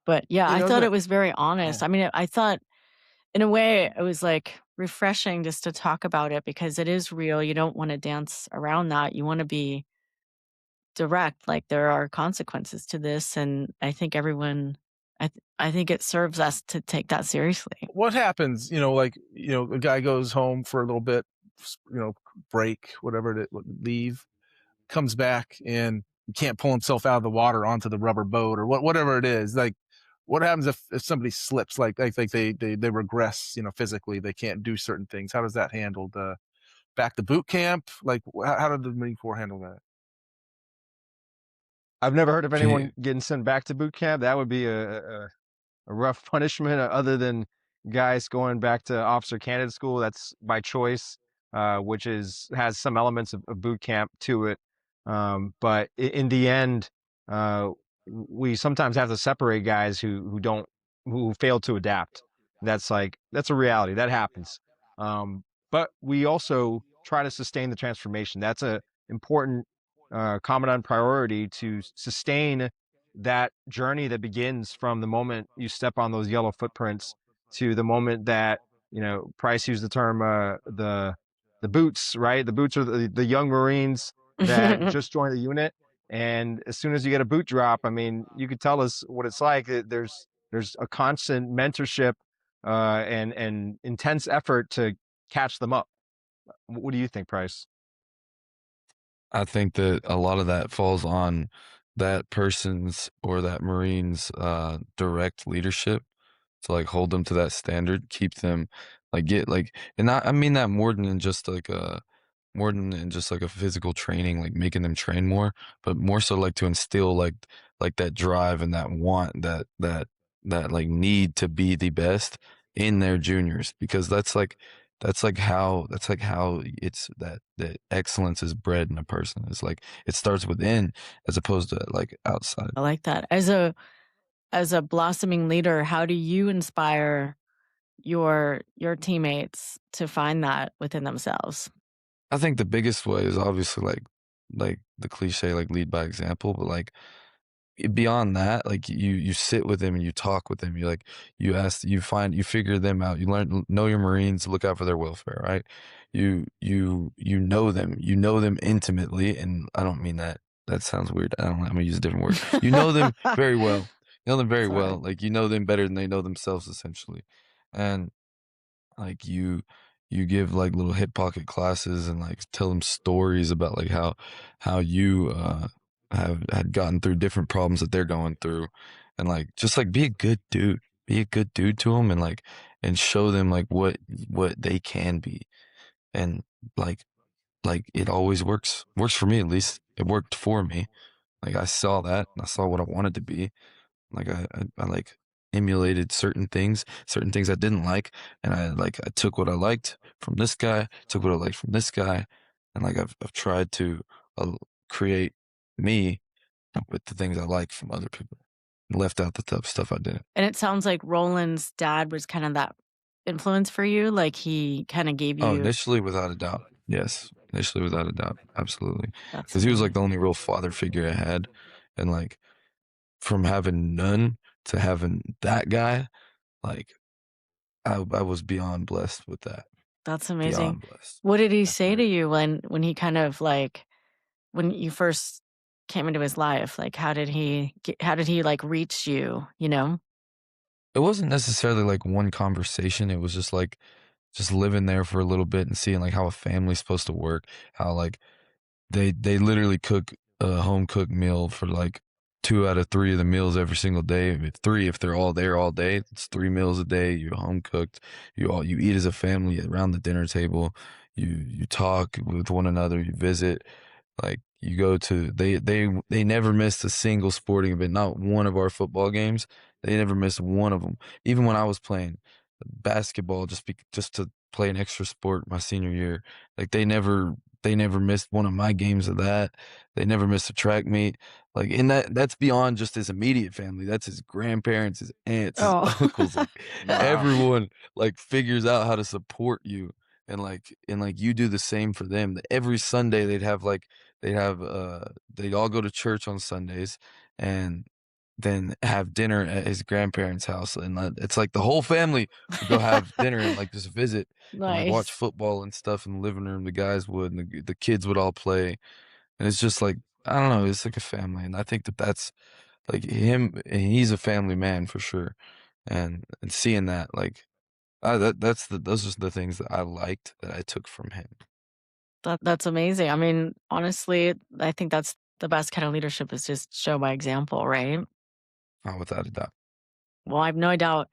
But yeah, I thought it was very honest. Yeah. I mean, I thought in a way it was like refreshing just to talk about it because it is real. You don't want to dance around that. You want to be direct, like there are consequences to this, and I think I think it serves us to take that seriously. What happens, a guy goes home for a little bit, break, whatever, leave, comes back and can't pull himself out of the water onto the rubber boat or whatever it is. Like, What happens if somebody slips, like they regress, physically, they can't do certain things? How does that handled? Back to boot camp? Like, how did the Marine Corps handle that? I've never heard of Can anyone you getting sent back to boot camp. That would be a rough punishment, other than guys going back to officer candidate school. That's by choice, which has some elements of boot camp to it. But in the end, uh, we sometimes have to separate guys who fail to adapt. That's a reality that happens. But we also try to sustain the transformation. That's a important commandant priority, to sustain that journey that begins from the moment you step on those yellow footprints to the moment that, Pryce used the term, the boots, right? The boots are the young Marines that just joined the unit. And as soon as you get a boot drop, I mean, you could tell us what it's like. There's a constant mentorship and intense effort to catch them up. What do you think, Pryce? I think that a lot of that falls on that person's or that Marine's direct leadership to like hold them to that standard, keep them like get like, and I mean that more than just like a physical training, like making them train more, but more so like to instill like that drive and that want, that like need to be the best in their juniors, because that's like how it's that excellence is bred in a person. It's like it starts within as opposed to like outside. I like that. As a blossoming leader, how do you inspire your teammates to find that within themselves? I think the biggest way is obviously like the cliche, like lead by example, but like beyond that, like you sit with them and you talk with them. You like you figure them out. You know your Marines, look out for their welfare, right? You know them intimately, and I don't mean that. That sounds weird. I'm gonna use a different word. You know them very well. You know them very Sorry. well. Like you know them better than they know themselves, essentially, and like you give like little hip pocket classes and like tell them stories about like how you have had gotten through different problems that they're going through, and like just like be a good dude to them, and like and show them like what they can be, and like it always works for me. At least it worked for me. Like I saw that and I saw what I wanted to be. Like I like emulated certain things I didn't like, and I took what I liked from this guy, took what I liked from this guy, and like I've tried to uh, create me with the things I like from other people, and left out the tough stuff I didn't. And it sounds like Roland's dad was kind of that influence for you. Like he kind of gave Oh, you. initially, without a doubt, yes, initially without a doubt, absolutely, That's because he was like amazing. the only real father figure I had, and like from having none to having that guy, like I was beyond blessed with that. That's amazing. Beyond blessed. What did he That's say great. to you when he kind of like when you first came into his life? Like how did he like reach you? You know? It wasn't necessarily like one conversation. It was just like just living there for a little bit and seeing like how a family's supposed to work. How like they literally cook a home cooked meal for like 2 out of 3 of the meals every single day. Three if they're all there all day. It's 3 meals a day. You're home cooked. You eat as a family around the dinner table. You talk with one another. You visit. Like you go to they never missed a single sporting event. Not one of our football games. They never missed one of them. Even when I was playing basketball, just to play an extra sport my senior year, like they never missed one of my games of that. They never missed a track meet. Like in that's beyond just his immediate family. That's his grandparents, his aunts, his Oh. uncles. Like Wow. everyone like figures out how to support you, and like you do the same for them. Every Sunday they'd all go to church on Sundays, and then have dinner at his grandparents' house, and it's like the whole family would go have dinner and like just visit and like watch Nice. football and stuff in the living room. The guys would, and the kids would all play, and it's just like I don't know, it's like a family, and I think that's like him. And he's a family man for sure, and seeing that like those are the things that I liked that I took from him. That's amazing. I mean, honestly, I think that's the best kind of leadership is just show by example, right? Without a doubt. Well, I've no doubt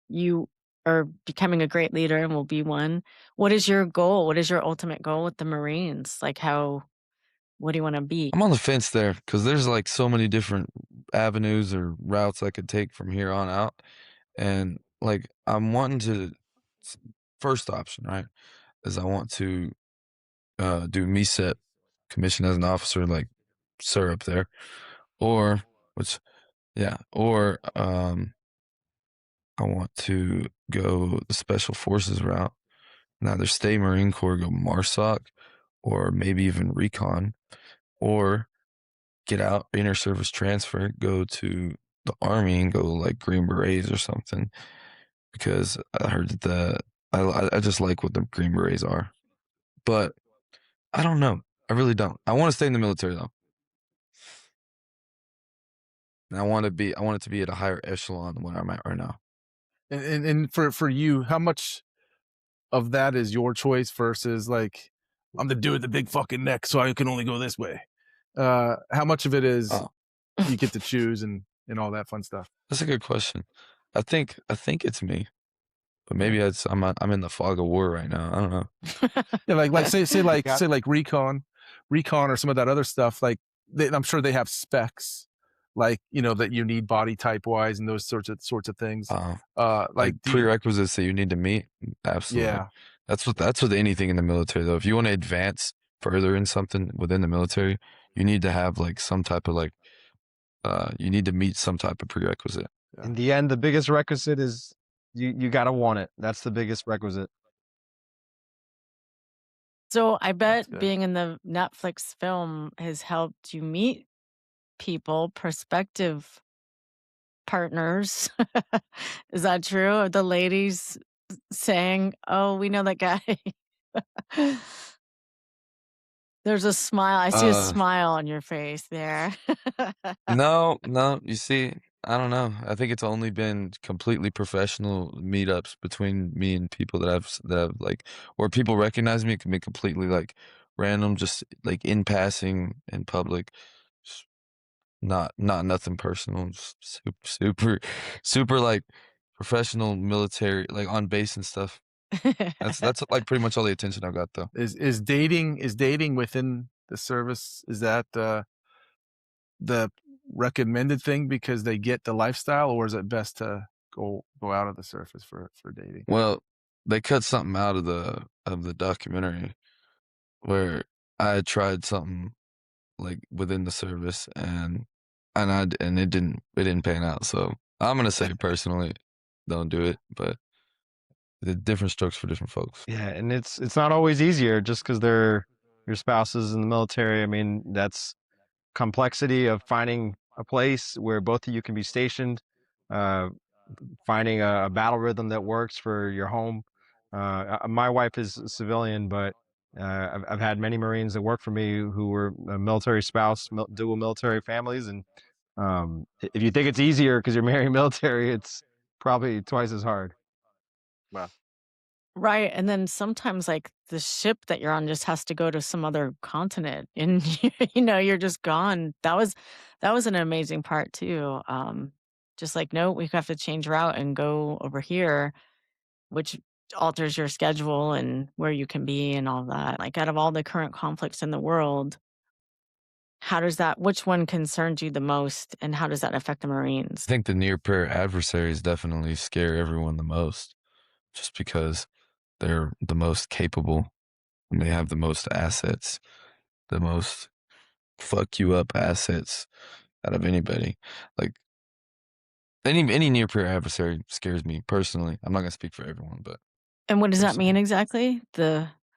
you are becoming a great leader and will be one. What is your goal? What is your ultimate goal with the Marines? Like what do you want to be? I'm on the fence there because there's like so many different avenues or routes I could take from here on out. And like I'm wanting to first option, right? Is I want to do MECET commission as an officer, like sir up there. Or which or I want to go the special forces route. And either stay Marine Corps, go MARSOC, or maybe even recon, or get out, inter service transfer, go to the Army and go like Green Berets or something. Because I heard that I just like what the Green Berets are. But I don't know. I really don't. I want to stay in the military though. And I want it to be at a higher echelon than where I'm at right now. And for you, how much of that is your choice versus like I'm the dude with the big fucking neck, so I can only go this way? How much of it is you get to choose and all that fun stuff? That's a good question. I think it's me, but maybe I'm in the fog of war right now. I don't know. Yeah, like say like recon or some of that other stuff. Like I'm sure they have specs, like that you need body type wise and those sorts of things. Like prerequisites that you need to meet. Absolutely. Yeah. That's with anything in the military though. If you want to advance further in something within the military, you need to have like some type of like you need to meet some type of prerequisite. In the end, the biggest requisite is you got to want it. That's the biggest requisite. So I bet being in the Netflix film has helped you meet people, prospective partners. Is that true? Are the ladies saying, "Oh, we know that guy"? There's a smile. I see a smile on your face there. No. You see, I don't know. I think it's only been completely professional meetups between me and people that have like, where people recognize me. It can be completely like random, just like in passing in public. Just not nothing personal. Just super like professional military, like on base and stuff. That's like pretty much all the attention I've got though. Is dating within the service? Is that the recommended thing because they get the lifestyle, or is it best to go out of the surface for dating? Well, they cut something out of the documentary where I tried something like within the service and it didn't pan out. So I'm gonna say personally, don't do it. But the different strokes for different folks. Yeah, and it's not always easier just because they're your spouses in the military. I mean, that's complexity of finding a place where both of you can be stationed, finding a battle rhythm that works for your home. My wife is a civilian, but I've had many Marines that work for me who were a military spouse, dual military families, and if you think it's easier because you're married military, it's probably twice as hard. Wow. Right. And then sometimes like the ship that you're on just has to go to some other continent and you're just gone. That was an amazing part too. Just like, no, we have to change route and go over here, which alters your schedule and where you can be and all that. Like out of all the current conflicts in the world, which one concerns you the most and how does that affect the Marines? I think the near peer adversaries definitely scare everyone the most, just because they're the most capable and they have the most assets, the most fuck you up assets out of anybody. Like any near peer adversary scares me personally. I'm not gonna speak for everyone, but And what does that mean exactly?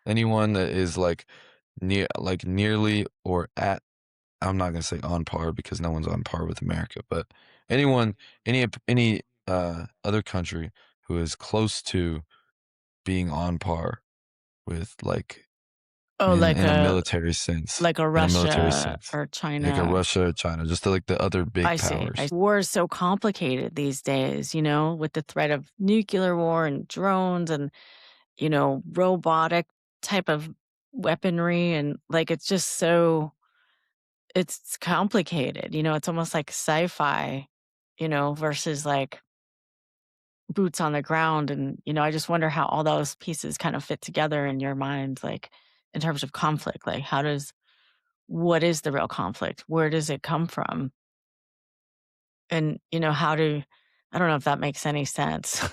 Anyone that is like nearly or at, I'm not gonna say on par because no one's on par with America, but anyone, any other country who is close to being on par with like in a military sense, like a in a military Russia sense, or China. like a Russia or China, just like the other big I powers. see. War is so complicated these days, with the threat of nuclear war and drones and, robotic type of weaponry. And like, it's just it's complicated, it's almost like sci-fi, versus like boots on the ground. And, I just wonder how all those pieces kind of fit together in your mind, like in terms of conflict. Like, what is the real conflict? Where does it come from? And, I don't know if that makes any sense.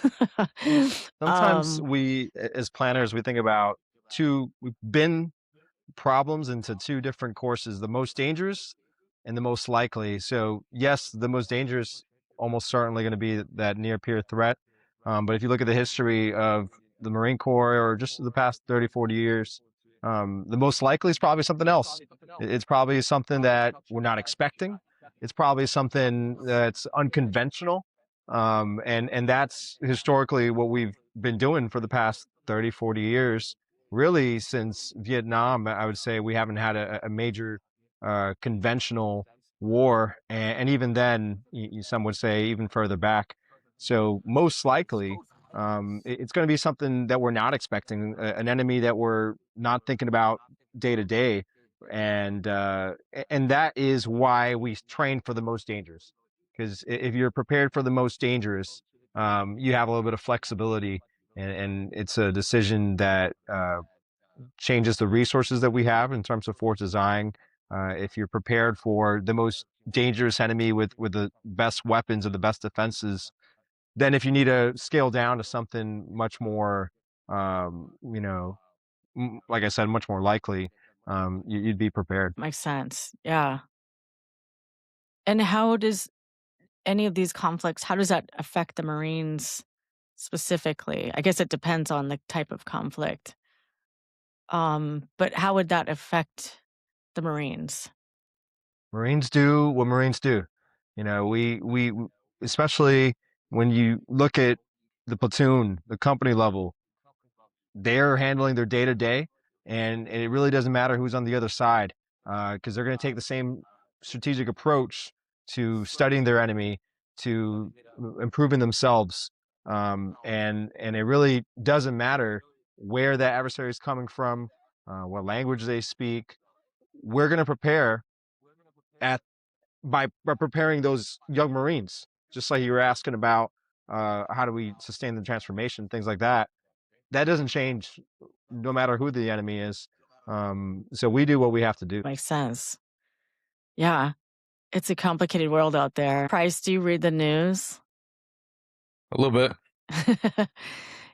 Sometimes we, as planners, we think about we bin problems into two different courses: the most dangerous and the most likely. So yes, the most dangerous almost certainly going to be that near peer threat. But if you look at the history of the Marine Corps or just the past 30, 40 years, the most likely is probably something else. It's probably something that we're not expecting. It's probably something that's unconventional. And that's historically what we've been doing for the past 30, 40 years. Really, since Vietnam, I would say we haven't had a major conventional war, and even then, some would say even further back. So most likely, it's going to be something that we're not expecting, an enemy that we're not thinking about day to day, and that is why we train for the most dangerous. Because if you're prepared for the most dangerous, you have a little bit of flexibility, and it's a decision that changes the resources that we have in terms of force design. If you're prepared for the most dangerous enemy with the best weapons and the best defenses, then if you need to scale down to something much more, like I said, much more likely, you'd be prepared. Makes sense. Yeah. And how does any of these conflicts, how does that affect the Marines specifically? I guess it depends on the type of conflict. But how would that affect the Marines? Marines do what Marines do. We especially when you look at the platoon, the company level, they're handling their day to day, and it really doesn't matter who's on the other side, because they're going to take the same strategic approach to studying their enemy, to improving themselves, and it really doesn't matter where that adversary is coming from, what language they speak. We're going to prepare at by preparing those young Marines, just like you were asking about, how do we sustain the transformation, things like that. That doesn't change no matter who the enemy is. So we do what we have to do. Makes sense. Yeah. It's a complicated world out there. Price, do you read the news? A little bit.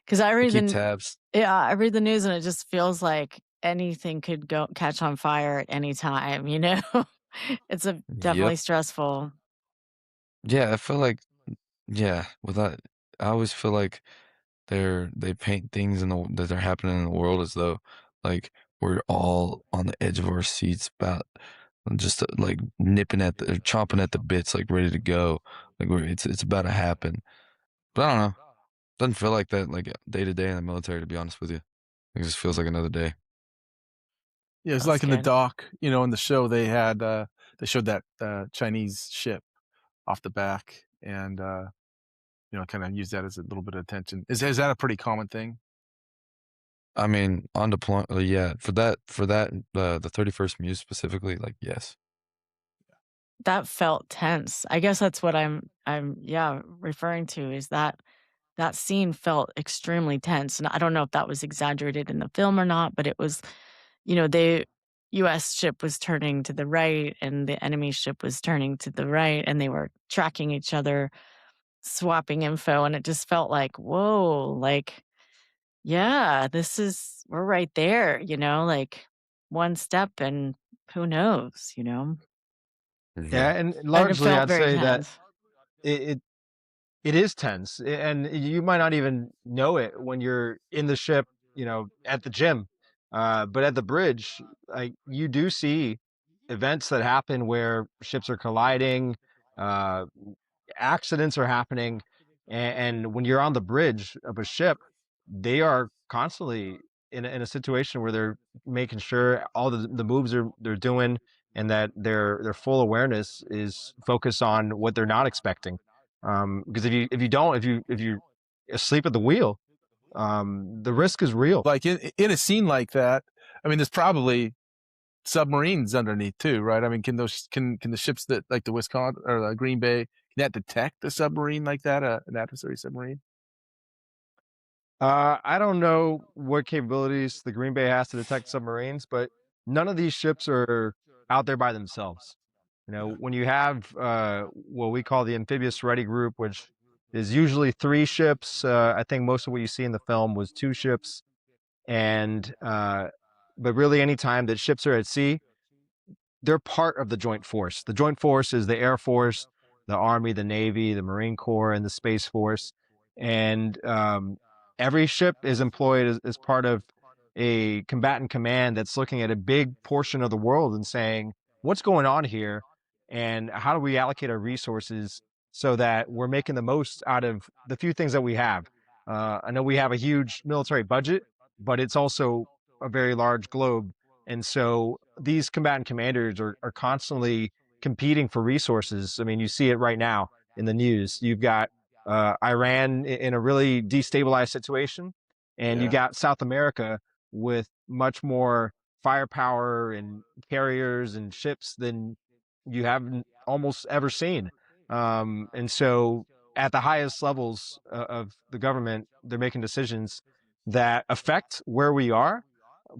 Because I I read keep the tabs. I read the news and it just feels like anything could go catch on fire at any time, It's definitely Yep. stressful. Yeah, I feel like without I always feel like they paint things that are happening in the world as though like we're all on the edge of our seats about just like nipping at the chomping at the bits, like ready to go. Like it's about to happen. But I don't know. Doesn't feel like that like day to day in the military, to be honest with you. It just feels like another day. Yeah, it's That's like in the good. doc, in the show they showed that Chinese ship off the back and kind of use that as a little bit of attention. Is that a pretty common thing? I mean, on deployment, yeah, the 31st Muse specifically, like yes. That felt tense. I guess that's what I'm referring to is that scene felt extremely tense. And I don't know if that was exaggerated in the film or not, but it was, the US ship was turning to the right and the enemy ship was turning to the right and they were tracking each other, swapping info. And it just felt like, whoa, like, yeah, we're right there, like one step and who knows. Yeah, Yeah. and And it largely felt I'd very say that tense. it, it it is tense, and you might not even know it when you're in the ship, at the gym, but at the bridge, like you do see events that happen where ships are colliding, uh, accidents are happening, and when you're on the bridge of a ship, they are constantly in a situation where they're making sure all the moves they're doing, and that their full awareness is focused on what they're not expecting. Because if you asleep at the wheel, the risk is real. Like in a scene like that, I mean, there's probably submarines underneath too, right? I mean, can the ships that like the Wisconsin or the Green Bay, can that detect a submarine like that, an adversary submarine? I don't know what capabilities the Green Bay has to detect submarines, but none of these ships are out there by themselves. You know, Yeah. when you have what we call the amphibious ready group, which is usually 3 ships. I think most of what you see in the film was 2 ships, and but really, any time that ships are at sea, they're part of the joint force. The joint force is the Air Force, the Army, the Navy, the Marine Corps, and the Space Force. And every ship is employed as part of a combatant command that's looking at a big portion of the world and saying, what's going on here? And how do we allocate our resources so that we're making the most out of the few things that we have? I know we have a huge military budget, but it's also a very large globe, and so these combatant commanders are constantly competing for resources. I mean, you see it right now in the news. You've got Iran in a really destabilized situation, and you Yeah. got South America with much more firepower and carriers and ships than you haven't almost ever seen. And so, at the highest levels of the government, they're making decisions that affect where we are,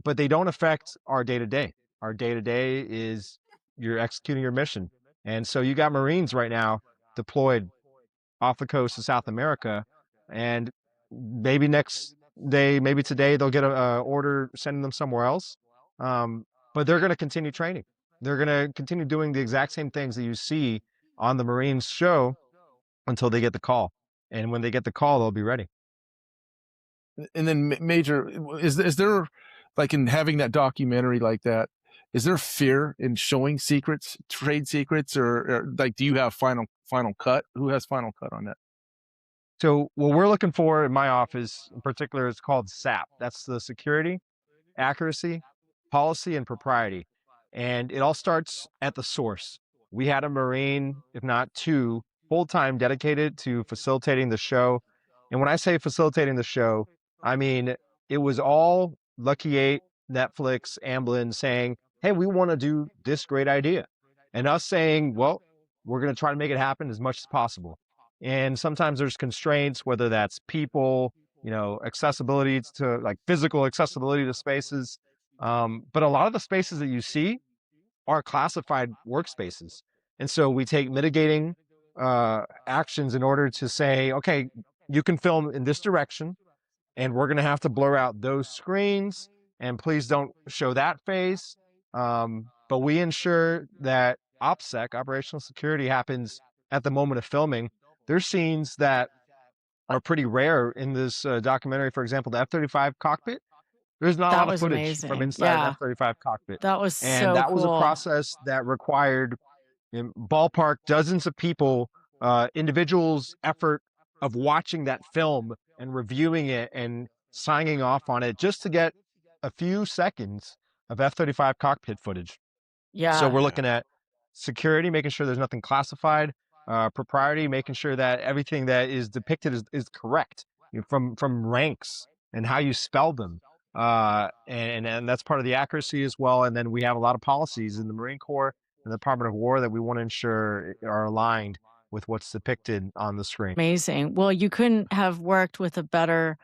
but they don't affect our day to day. Our day to day is you're executing your mission. And so you got Marines right now deployed off the coast of South America, and maybe next day, maybe today, they'll get a order sending them somewhere else. But they're going to continue training. They're going to continue doing the exact same things that you see on the Marines show until they get the call. And when they get the call, they'll be ready. And then Major, is there, like, in having that documentary like that, is there fear in showing secrets, trade secrets, or like, do you have final cut? Who has final cut on that? So what we're looking for in my office in particular is called SAP. That's the security, accuracy, policy, and propriety. And it all starts at the source. We had a Marine, if not 2, full-time dedicated to facilitating the show. And when I say facilitating the show, I mean it was all Lucky 8, Netflix, Amblin saying, hey, we want to do this great idea. And us saying, well, we're going to try to make it happen as much as possible. And sometimes there's constraints, whether that's people, accessibility to, like, physical accessibility to spaces. But a lot of the spaces that you see are classified workspaces. And so we take mitigating actions in order to say, okay, you can film in this direction, and we're going to have to blur out those screens, and please don't show that face. But we ensure that OPSEC, operational security, happens at the moment of filming. There's scenes that are pretty rare in this documentary. For example, the F-35 cockpit. There's not a That lot of was footage from amazing. inside an Yeah, F-35 cockpit, that was and so that was a cool. process that required, ballpark, dozens of people, individuals' effort of watching that film and reviewing it and signing off on it just to get a few seconds of F-35 cockpit footage. So Yeah. we're Yeah. looking at security, making sure there's nothing classified, propriety, making sure that everything that is depicted is correct, from ranks and how you spell them. And that's part of the accuracy as well. And then we have a lot of policies in the Marine Corps and the Department of War that we want to ensure are aligned with what's depicted on the screen. Amazing. Well, you couldn't have worked with a better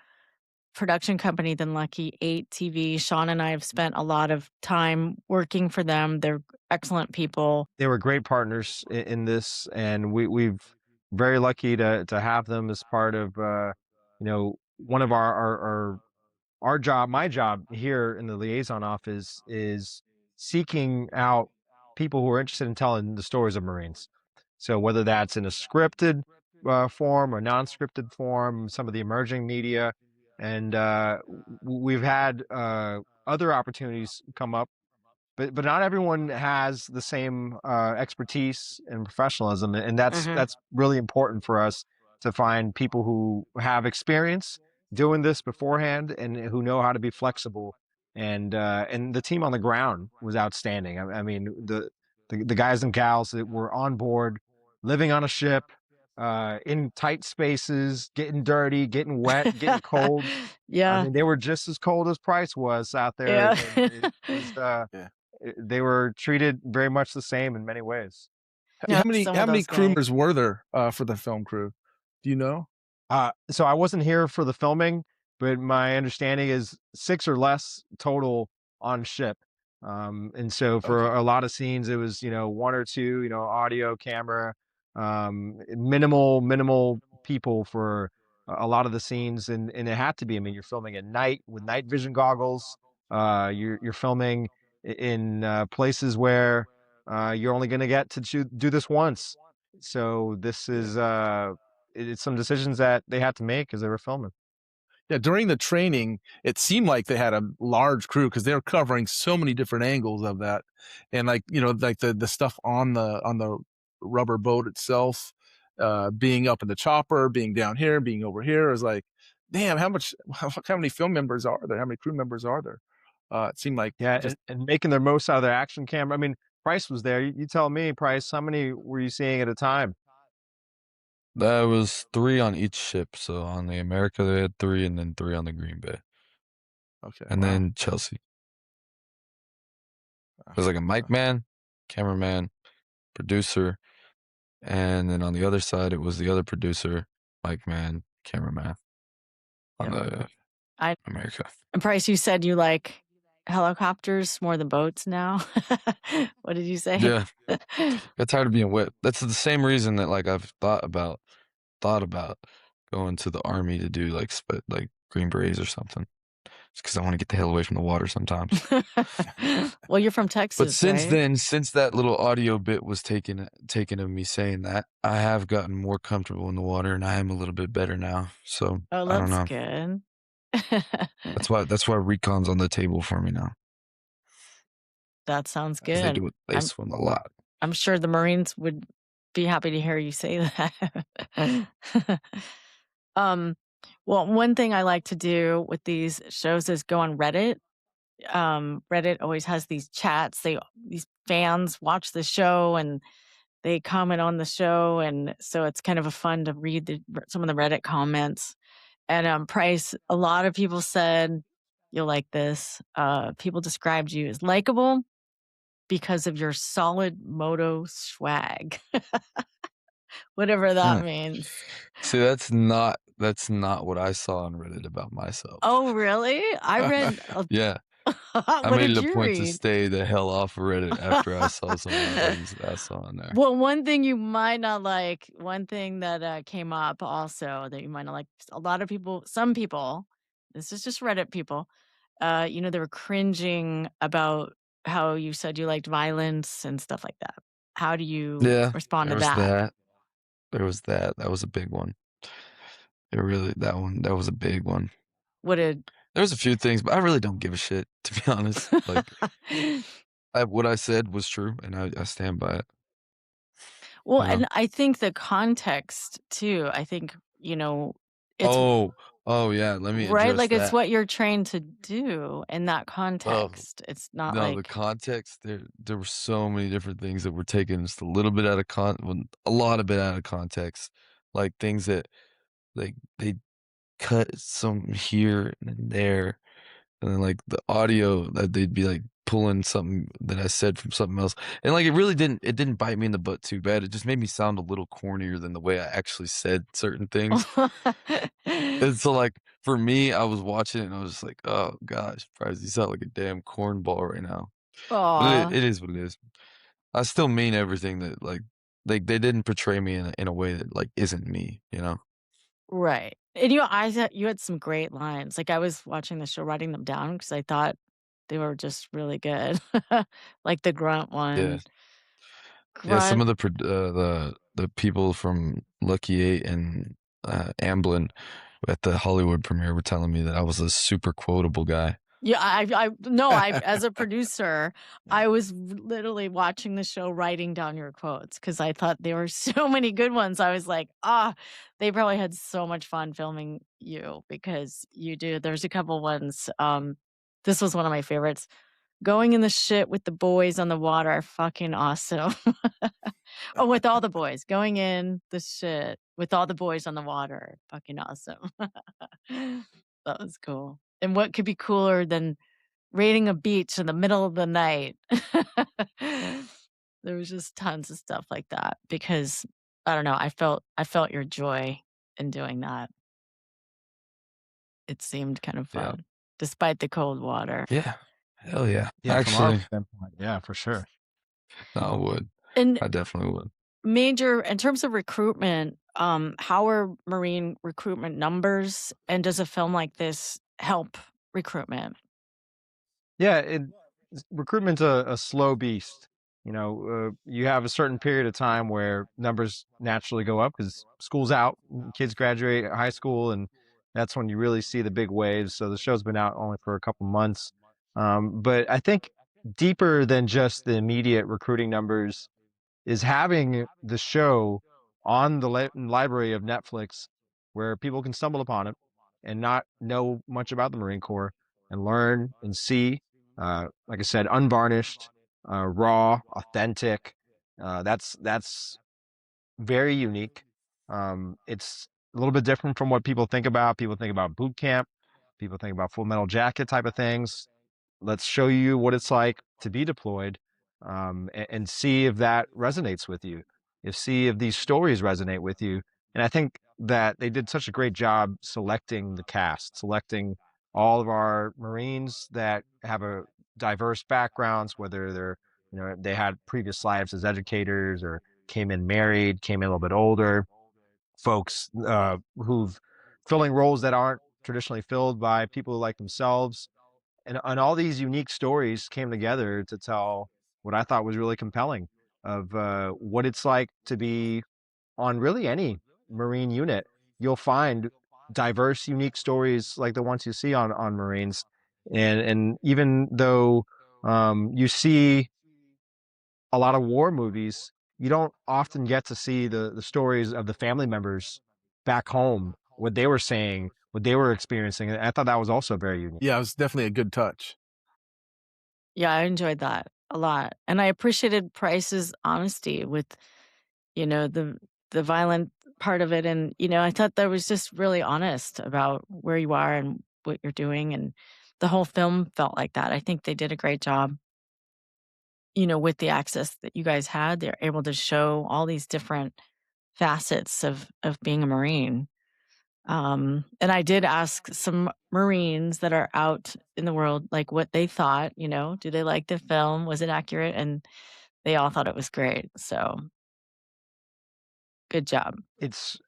production company than Lucky 8 TV. Sean and I have spent a lot of time working for them. They're excellent people. They were great partners in this, and we've very lucky to have them as part of one of our job. My job here in the liaison office is seeking out people who are interested in telling the stories of Marines. So whether that's in a scripted form or non-scripted form, some of the emerging media, and we've had other opportunities come up, but not everyone has the same expertise and professionalism, and Mhm. that's really important for us to find people who have experience doing this beforehand and who know how to be flexible. And the team on the ground was outstanding. I mean, the guys and gals that were on board, living on a ship, in tight spaces, getting dirty, getting wet, getting cold. I Yeah. mean, they were just as cold as Pryce was out there, Yeah. and it was Yeah. they were treated very much the same in many ways. No, How many some of those crew guys. members were there for the film crew? Do you know? So I wasn't here for the filming, but my understanding is 6 or less total on ship. And so Okay. for a lot of scenes, it was, 1 or 2, audio, camera, minimal people for a lot of the scenes, and it had to be. I mean, you're filming at night with night vision goggles. You're filming in places where you're only going to get to do this once. So this Yeah. is it's some decisions that they had to make as they were filming. Yeah, during the training, it seemed like they had a large crew because they were covering so many different angles of that, and like like the stuff on the rubber boat itself, being up in the chopper, being down here, being over here. It was like, damn, how many film members are there? How many crew members are there? It seemed like Yeah, just and making their most out of their action camera. I mean, Price was there. You tell me, Price, how many were you seeing at a time? That was 3 on each ship. So on the America, they had 3, and then 3 on the Green Bay, okay. and Wow. then Chelsea. It was Okay. like a mic man, cameraman, producer, and then on the other side, it was the other producer, mic man, cameraman on Yep. the I America. and Price, you said you like helicopters more than boats now. What did you say? Yeah, got tired of being wet. That's the same reason that like I've thought about going to the army to do like Green Berets or something. Just because I want to get the hell away from the water sometimes. Well, you're from But Texas, since right? then, since that little audio bit was taken of me saying that, I have gotten more comfortable in the water, and I am a little bit better now. So Oh, I don't that's know. good. That's why recon's on the table for me now, That sounds because they good. do it. They I'm swim a lot. I'm sure the Marines would be happy to hear you say that. Um, well, one thing I like to do with these shows is go on Reddit. Reddit always has these chats. These fans watch the show and they comment on the show, and so it's kind of a fun to read some of the Reddit comments. And Price, a lot of people said you'll like this. People described you as likable because of your solid moto swag, whatever that Hmm. means. See, that's not what I saw on Reddit about myself. Oh, really? I read. Yeah, I What made it did a you point to read? stay the hell off of Reddit after I saw some of the things that I saw on there. Well, one thing you might not like, one thing that came up also that you might not like, a lot of people, some people, this is just Reddit people, they were cringing about how you said you liked violence and stuff like that. How do you Yeah, respond there to was that? that. There was that. That was a big one. It really that was a big one. What did There was a few things, but I really don't give a shit, to be honest. Like, what I said was true, and I stand by it, Well, you know? and I think the context too, I think, it's Oh, oh, yeah, let me right, address like it's that. what you're trained to do in that Oh, context. It's not no, the like context, there were so many different things that were taken just a little bit out of well, a lot of bit out of context, like things that, like, they cut some here and there. And then, like, the audio that they'd be, like, pulling something that I said from something else, and, like, it didn't bite me in the butt too bad, it just made me sound a little cornier than the way I actually said certain things, and so, like, for me, I was watching it and I was just like, "Oh gosh, Bryce, you sound like a damn cornball right now." But it Aw, it is what it is. I still mean everything that, like, they didn't portray me in a way that, like, isn't me, you know? right. And I thought you had some great lines. Like I was watching the show, writing them down because I thought they were just really good. Like the grunt Yeah. one. Yeah, some Grunt. of the people from Lucky 8 and, Amblin at the Hollywood premiere were telling me that I was a super quotable guy. Yeah, I no, I as a producer, I was literally watching the show, writing down your quotes because I thought there were so many good ones. I was like, they probably had so much fun filming you because you do. There's a couple ones. This was one of my favorites. Going in the shit with the boys on the water, fucking awesome. Oh, with all the boys. Going in the shit with all the boys on the water, fucking awesome. That was cool. And what could be cooler than raiding a beach in the middle of the night? There was just tons of stuff like that because I don't know, I felt your joy in doing that. it seemed kind of Yeah. fun, despite the cold water. Yeah. Hell yeah. Yeah, from our Actually, standpoint, yeah, for sure. no, I would. And I definitely would. Major, in terms of recruitment, how are Marine recruitment numbers, and does a film like this help recruitment? Yeah, recruitment's a slow beast. You have a certain period of time where numbers naturally go up because school's out, kids graduate high school, and that's when you really see the big waves. So the show's been out only for a couple months, but I think deeper than just the immediate recruiting numbers is having the show on the library of Netflix where people can stumble upon it and not know much about the Marine Corps and learn and see, like I said, unvarnished, raw, authentic. That's very unique. It's a little bit different from what people think about. People think about boot camp. People think about Full Metal Jacket type of things. Let's show you what it's like to be deployed, and see if that resonates with you. See if these stories resonate with you. And I think that they did such a great job selecting the cast, selecting all of our Marines that have a diverse backgrounds, whether they had previous lives as educators or came in married, came in a little bit older, folks who've filling roles that aren't traditionally filled by people like themselves, and all these unique stories came together to tell what I thought was really compelling of what it's like to be on really any Marine unit. You'll find diverse, unique stories like the ones you see on Marines, and even though you see a lot of war movies, you don't often get to see the stories of the family members back home, what they were saying, what they were experiencing. And I thought that was also very unique. Yeah, it was definitely a good touch. Yeah, I enjoyed that a lot, and I appreciated Price's honesty with, the violent part of it, and, I thought that was just really honest about where you are and what you're doing, and the whole film felt like that. I think they did a great job, with the access that you guys had. They're able to show all these different facets of being a Marine. And I did ask some Marines that are out in the world, like what they thought, do they like the film? Was it accurate? And they all thought it was great. So good job. It's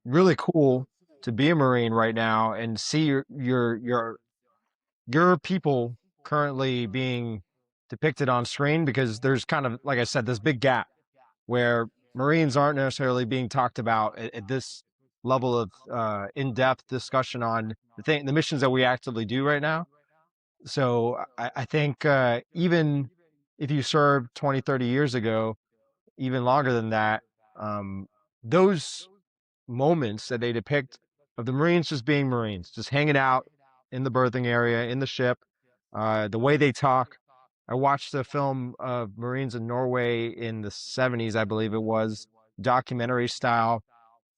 really cool to be a Marine right now and see your people currently being depicted on screen, because there's kind of, like I said, this big gap where Marines aren't necessarily being talked about at this level of in-depth discussion on the missions that we actively do right now. So I think even if you served 20, 30 years ago, even longer than that, those moments that they depict of the Marines just being Marines, just hanging out in the berthing area, in the ship, the way they talk. I watched a film of Marines in Norway in the 70s, I believe it was, documentary style,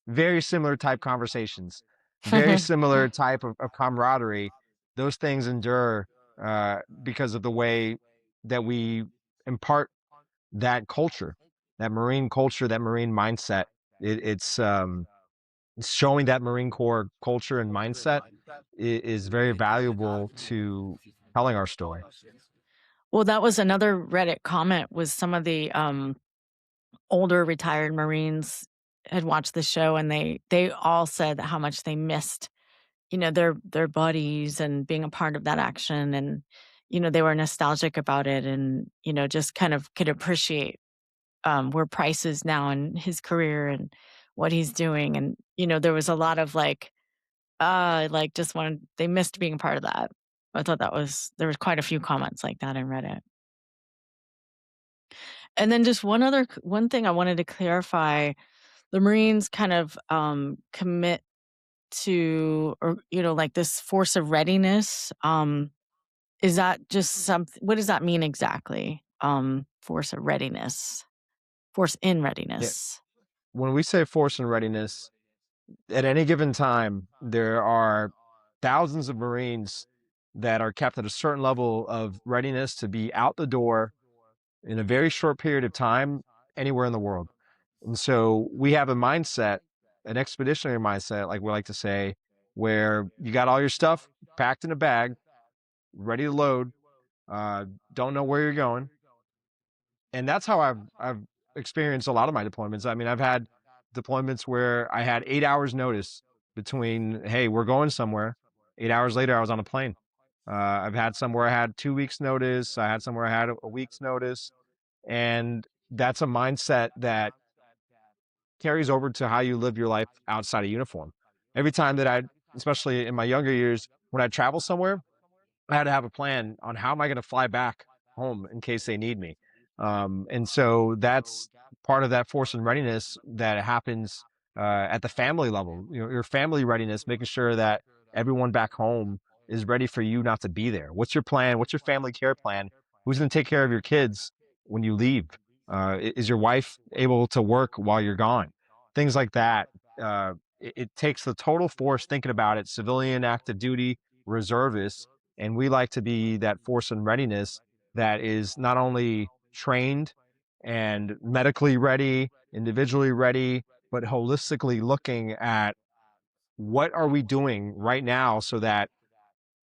very similar type conversations, very similar type of camaraderie. Those things endure because of the way that we impart that culture, that Marine culture, that Marine mindset. It's showing that Marine Corps culture and mindset is very valuable to telling our story. Well, that was another Reddit comment, was some of the older retired Marines had watched the show, and they all said how much they missed, their buddies and being a part of that action, and they were nostalgic about it, and just kind of could appreciate where Price is now in his career and what he's doing, and there was a lot of just wanted, they missed being a part of that. I thought there was quite a few comments like that in Reddit. And then just one thing I wanted to clarify: the Marines kind of commit to, or like this force of readiness. Is that just something? What does that mean exactly? Force of readiness, force in Yeah. readiness. When we say force and readiness, at any given time, there are thousands of Marines that are kept at a certain level of readiness to be out the door in a very short period of time anywhere in the world. And so we have a mindset, an expeditionary mindset, like we like to say, where you got all your stuff packed in a bag, ready to load, don't know where you're going. And that's how I've experienced a lot of my deployments. I mean, I've had deployments where I had 8 hours notice between, hey, we're going somewhere. 8 hours later, I was on a plane. I've had some where I had 2 weeks notice. I had some where I had a week's notice, and that's a mindset that carries over to how you live your life outside of uniform. Every time that especially in my younger years, when I travel somewhere, I had to have a plan on how am I going to fly back home in case they need me. And so that's part of that force and readiness that happens at the family level. You know, your family readiness, making sure that everyone back home is ready for you not to be there. What's your plan? What's your family care plan? Who's going to take care of your kids when you leave? Is your wife able to work while you're gone? Things like that. It takes the total force thinking about it, civilian, active duty, reservists, and we like to be that force and readiness that is not only trained and medically ready, individually ready, but holistically looking at what are we doing right now so that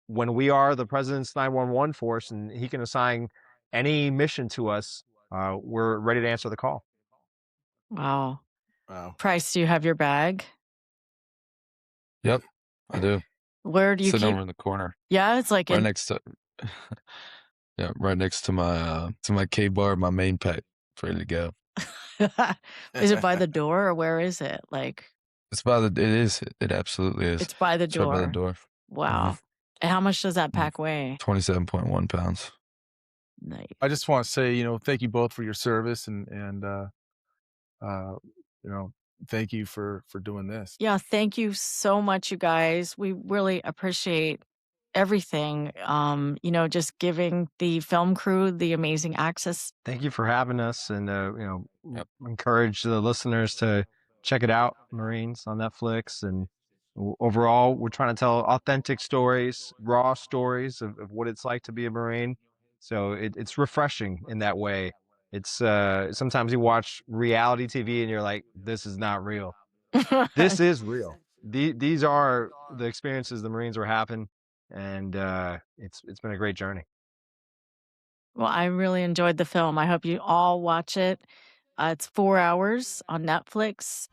when we are the president's 911 force and he can assign any mission to us, we're ready to answer the call. Wow. Wow. Pryce, do you have your bag? Yep, I do. Where do you Sitting keep? over in the corner, Yeah, it's like right next to, yeah, right next to my K bar, my main pack, ready to go. Is it by the door or where is it? Like It's by the. It is. It absolutely is. it's by the It's right by the door. door. Wow. And how much does that pack weigh? 27.1 pounds. Nice. I just want to say, thank you both for your service and thank you for doing this. Yeah, thank you so much, you guys. We really appreciate everything. Just giving the film crew the amazing access. Thank you for having us, and Yep. encourage the listeners to check it out, Marines on Netflix. And overall, we're trying to tell authentic stories, raw stories of what it's like to be a Marine. So it's refreshing in that way. It's sometimes you watch reality TV and you're like, this is not real. This is real. These are the experiences the Marines were having, and it's been a great journey. Well, I really enjoyed the film. I hope you all watch it. It's 4 hours on Netflix.